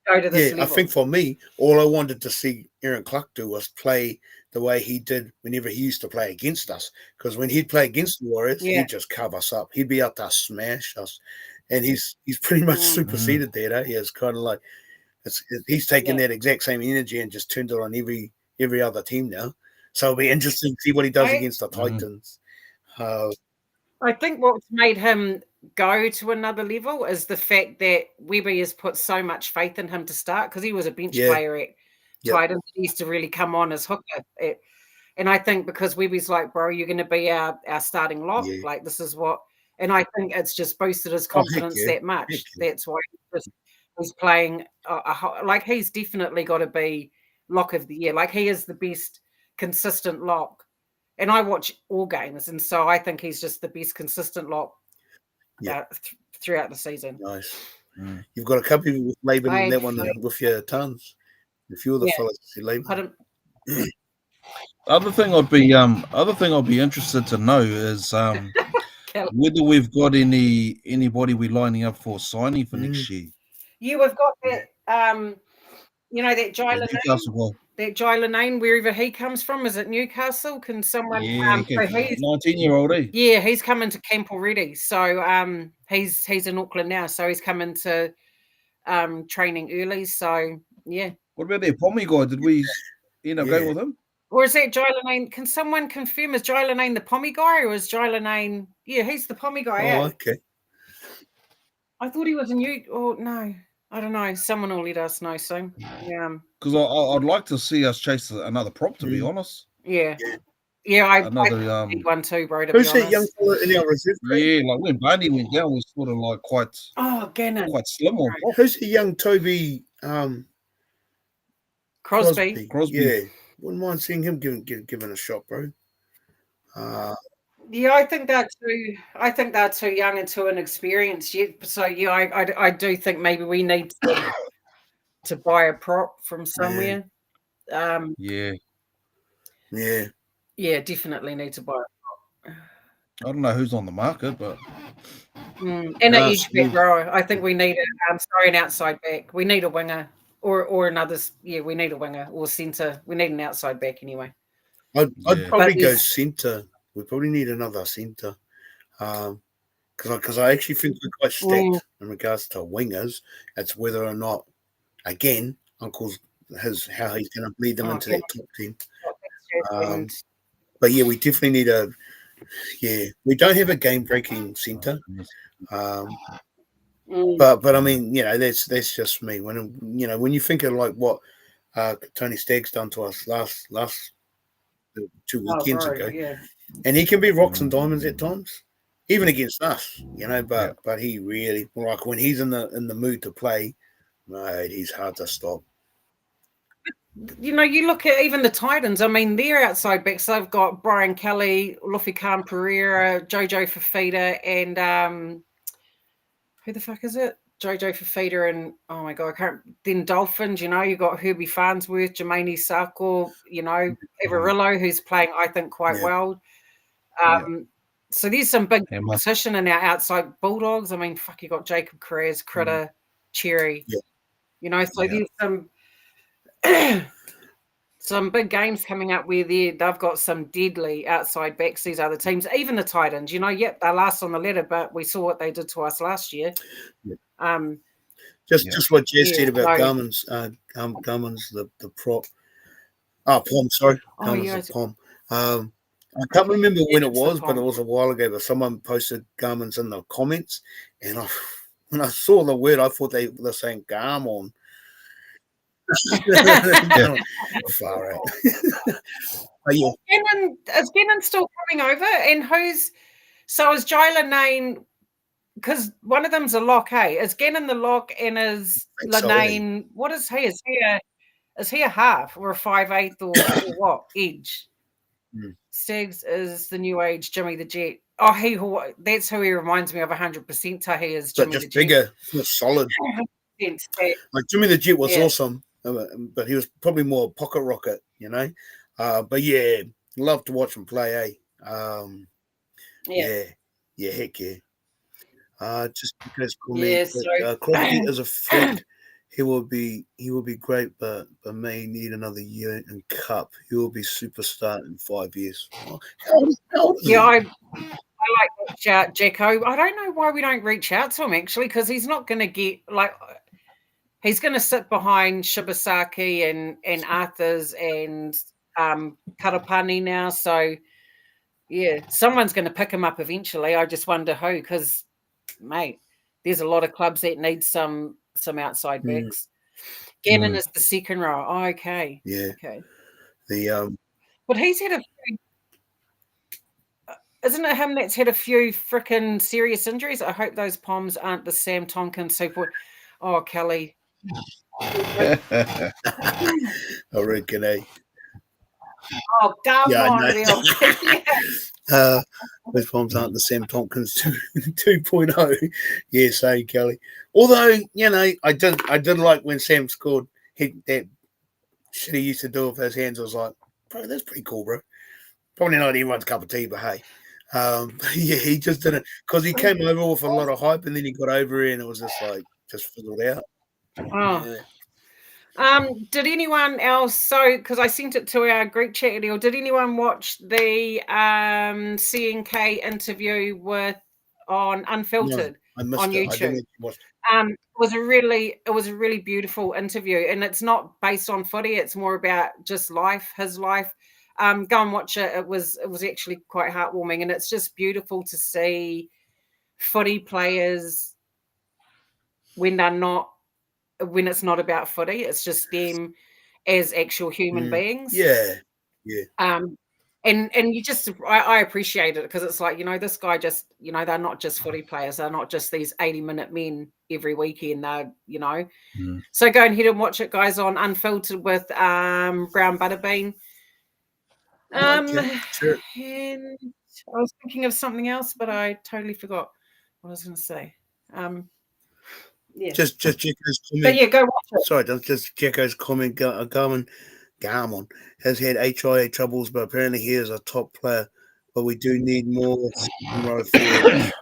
go to this level? I think for me, all I wanted to see Aaron Clark do was play the way he did whenever he used to play against us. Because when he'd play against the Warriors, he'd just cover us up. He'd be out to smash us. And he's pretty much superseded that. Eh? It's kind of like he's taken that exact same energy and just turned it on every other team now. So it'll be interesting to see what he does against the Titans. I think what's made him go to another level is the fact that Webby has put so much faith in him to start, because he was a bench player at Titans. He used to really come on as hooker. And I think because Webby's like, bro, you're going to be our starting lock. Like, this is what. And I think it's just boosted his confidence that much. That's why he's playing. Like, he's definitely got to be lock of the year. Like, he is the best consistent lock. And I watch all games, and so I think he's just the best consistent lock throughout the season. Nice. You've got a couple of labeling that one with your tons. A few of the fellas you label. Other thing I'd be interested to know is whether we've got anybody we're lining up for signing for next year. Yeah, we've got that. That Jai Lanane. That Jai Lanane, wherever he comes from, is it Newcastle? Can someone? Yeah, 19-year-old. Yeah, he's coming to camp already. So he's in Auckland now. So he's coming to training early. So yeah. What about that Pommy guy? Did we end up going with him? Or is that Jai Lanane? Can someone confirm, is Jai Lanane the Pommy guy, or is Jai Lanane? Yeah, he's the Pommy guy. Oh, okay. I thought he was a new. Oh no. I don't know. Someone will let us know soon. Yeah. Because I'd like to see us chase another prop, to be honest. Yeah. I need one too, bro. Who's that young fella in our reserve? Yeah, like when Barney went down, we sort of like quite slim on prop. Who's the young Toby? Crosby. Yeah, wouldn't mind seeing him given a shot, bro. Yeah, I think they're too young and too inexperienced yet. So yeah, I do think maybe we need to buy a prop from somewhere. Yeah, definitely need to buy a prop. I don't know who's on the market, but and an edge back rower. I think we need an outside back. We need a winger or another. Yeah, we need a winger or centre. We need an outside back anyway. I'd probably go centre. We probably need another centre, because I actually think we're quite stacked in regards to wingers. It's whether or not, again, Uncle's how he's going to lead them into that top team. But yeah, we definitely need we don't have a game-breaking centre, but I mean, that's just me. When you think of like what Tony Stagg's done to us last 2 weekends ago. Yeah. And he can be rocks and diamonds at times, even against us, but he really, like, when he's in the mood to play, mate, he's hard to stop. You look at even the Titans. I mean, their outside backs, they've got Brian Kelly, Luffy Khan Pereira, Jojo Fafita, and who the fuck is it? Jojo Fafita and, oh my God, I can't. Then Dolphins, you've got Herbie Farnsworth, Jermaine Sarko, Avarillo, who's playing, I think, quite well. So there's some big competition in our outside Bulldogs. I mean, fuck, you got Jacob Carrez, Critter, Cherry. So there's some big games coming up where they've got some deadly outside backs, these other teams, even the Titans. They're last on the ladder, but we saw what they did to us last year. Just what Jess said about Garmin's, the prop. Oh, Pom, sorry. Garmin's the Pom. I can't remember when it was, but it was a while ago. But someone posted garments in the comments, and when I saw the word, I thought they were saying garmon. Far out. Yeah. Is Gannon still coming over? And is Jyla Lane? Because one of them's a lock, hey? Is Gannon the lock, and is Lanane? What is he? Is he a half or a 5'8" or what? Edge. Staggs is the new age Jimmy the Jet. Oh, that's who he reminds me of 100%. Tahi is Jimmy the Jet. Bigger, more solid. Like Jimmy the Jet was awesome, but he was probably more pocket rocket, you know. But yeah, love to watch him play, eh? Heck yeah. Just because Crosby is a freak. He will be great, but may need another year in Cup. He will be superstar in 5 years. I like that shout, Jacko. I don't know why we don't reach out to him actually, because he's not going to get he's going to sit behind Shibasaki and Arthurs and Karapani now. So yeah, someone's going to pick him up eventually. I just wonder who, because mate, there's a lot of clubs that need some outside backs. Gannon is the second row. Oh, okay. Yeah. Okay. But he's had isn't it him that's had a few freaking serious injuries? I hope those Poms aren't the Sam Tompkins support. Oh, Kelly. I reckon, eh? Oh, come on, Bill. Those Poms aren't the Sam Tompkins 2.0. Yeah, same, Kelly. Although, you know, I did like when Sam scored that shit he used to do with his hands. I was like, bro, that's pretty cool, bro. Probably not everyone's cup of tea, but hey. Yeah, he just didn't, because he came over with a lot of hype and then he got over it and it was just like, just fizzled out. Oh. Yeah. Did anyone else, because I sent it to our group chat deal, did anyone watch the CNK interview on Unfiltered on YouTube? I didn't watch it. It was a really beautiful interview, and it's not based on footy, it's more about just his life. Go and watch it. It was actually quite heartwarming, and it's just beautiful to see footy players when it's not about footy. It's just them as actual human beings. Yeah. And you just I appreciate it, because it's like, you know, this guy just, you know, they're not just footy players. They're not just these 80-minute men every weekend. They're, you know. So go ahead and watch it, guys, on Unfiltered with Brown Butterbean. Sure. And I was thinking of something else, but I totally forgot what I was going to say. Yeah. Just Jacko's comment. But yeah, go watch it. Sorry, just Jacko's comment. Garmon has had HIA troubles, but apparently he is a top player. But we do need more row forward.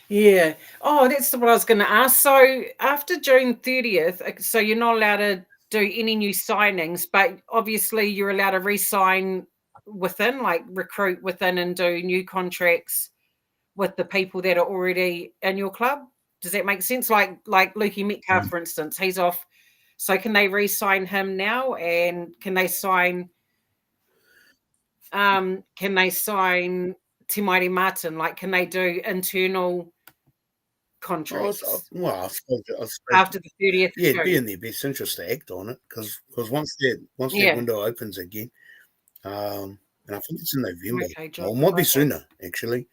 Yeah. Oh, that's what I was going to ask. So after June 30th, so you're not allowed to do any new signings, but obviously you're allowed to re-sign within, like recruit within and do new contracts with the people that are already in your club. Does that make sense? Like Lukey Metcalf, for instance, he's off. So can they re-sign him now? And can they sign Timaiti Martin? Like, can they do internal contracts? Well, I suppose after the 30th. Yeah, it'd be in their best interest to act on it, because once that window opens again, and I think it's in November, or it might be sooner actually.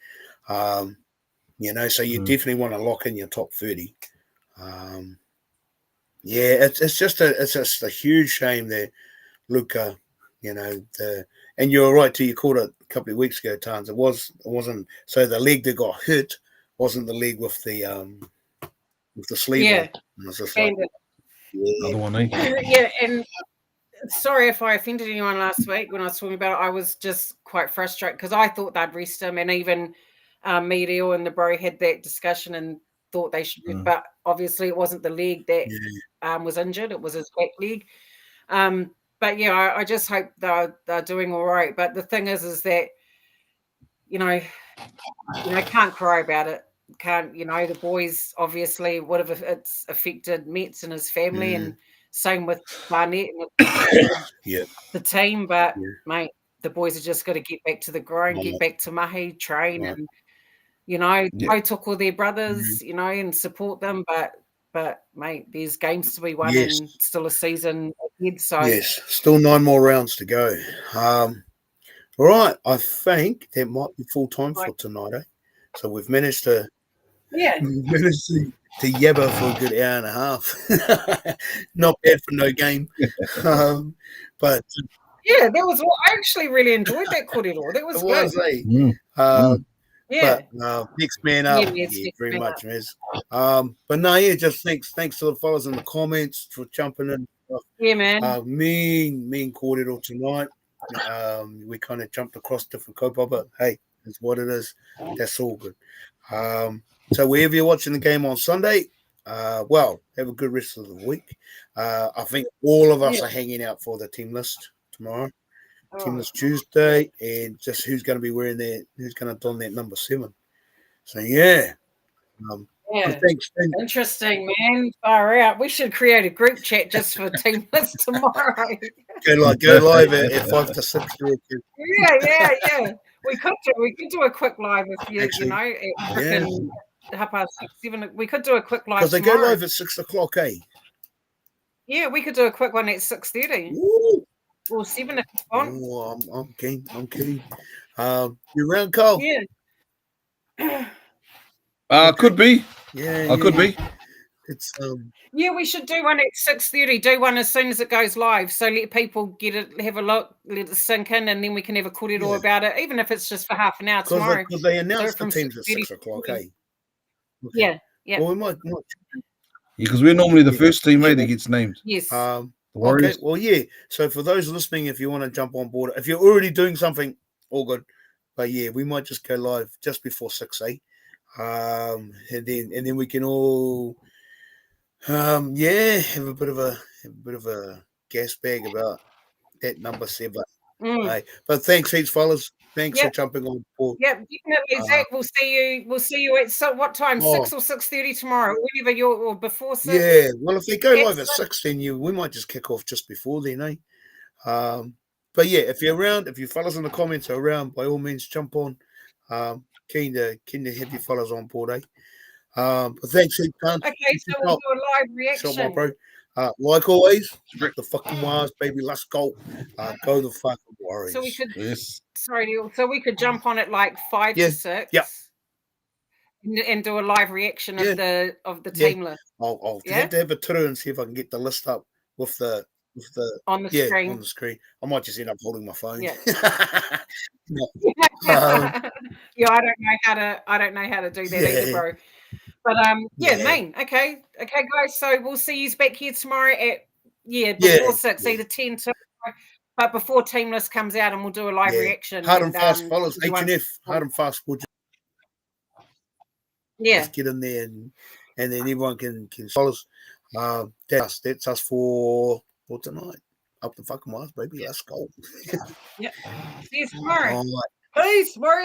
You know, so you definitely want to lock in your top 30. Yeah, it's just a huge shame that Luca, you know, and you're right too. You called it a couple of weeks ago, Tans. It wasn't. So the leg that got hit wasn't the leg with the sleeve. Yeah, on. It was just like, another one, eh? Yeah, and sorry if I offended anyone last week when I was talking about it. I was just quite frustrated because I thought they'd rest him, and even Medio and the bro had that discussion and thought they should, but obviously it wasn't the leg that was injured; it was his back leg. But yeah, I just hope they're doing all right. But the thing is that you know, can't cry about it. Can't, the boys obviously would have it's affected Metz and his family, and Same with Barnett and the team. But, mate, the boys are just got to get back to the grind, get back to mahi, train, and, you know, go talk with their brothers, you know, and support them. But, mate, there's games to be won and still a season ahead. So yes, still 9 more rounds to go. All right, I think that might be full time for tonight, eh? So we've managed to yabba for a good hour and a half. Not bad for no game. But yeah, that was. I actually really enjoyed that Korero. That was good. But next man up, very much, Miz. But no, just thanks to the fellas in the comments for jumping in. Yeah, man. Me and Korero tonight. We kind of jumped across different kaupapa, but hey, it's what it is. That's all good. So wherever you're watching the game on Sunday, well, have a good rest of the week. I think all of us are hanging out for the team list tomorrow. Team list Tuesday, and just who's going to be wearing who's going to don that number 7. So thanks. Interesting, man. Far out. We should create a group chat just for team list tomorrow. Go live at 5 to 6. Yeah. We could do a quick live if you Actually, at 6:30. We could do a quick live because they go live at 6 o'clock, eh? Yeah, we could do a quick one at 6:30. Or 7 if you want. Oh, I'm keen. You around, Cole? Yeah. Could be. Yeah, could be. It's Yeah, we should do one at 6:30. Do one as soon as it goes live. So let people get it, have a look, let it sink in, and then we can have a korero about it, even if it's just for half an hour tomorrow. Because they announced the teams at 6 o'clock, eh? Okay. Yeah. Well, we might. Because we're normally the first team, that gets named. Yes. Okay. Well, yeah. So for those listening, if you want to jump on board, if you're already doing something, all good. But yeah, we might just go live just before 6, eh? And then we can all, have a bit of a gas bag about that number 7. Right? But thanks, heaps, fellas. Thanks for jumping on board. Yep, definitely, Zach. We'll see you at what time? 6 or 6:30 tomorrow, whenever you're, or before 6. Yeah. Well, if they go live at 6, then we might just kick off just before then, eh? But yeah, if you're around, if you fellas in the comments are around, by all means, jump on. Keen to have you fellas on board, eh? But thanks, heaps, Okay, so we'll do a live reaction. Shot, my bro. Like always, the fucking Wires, baby. Let's go. Go the fucking Warriors. So we could, so we could jump on at like 5 to 6. Yeah. And do a live reaction of the team list. I'll have to have a tour and see if I can get the list up with the on the screen. On the screen. I might just end up holding my phone. Yeah. I don't know how to do that either, bro. But main. Okay, guys. So we'll see you back here tomorrow at before 6, either 10 to. But before team list comes out, and we'll do a live reaction. Hard and fast, fellas. H&F. Hard and fast. We'll just get in there, and then everyone can follow us. That's us for tonight. Up the fucking Wires, baby. Let's go. See you tomorrow. All right. Peace, Warriors.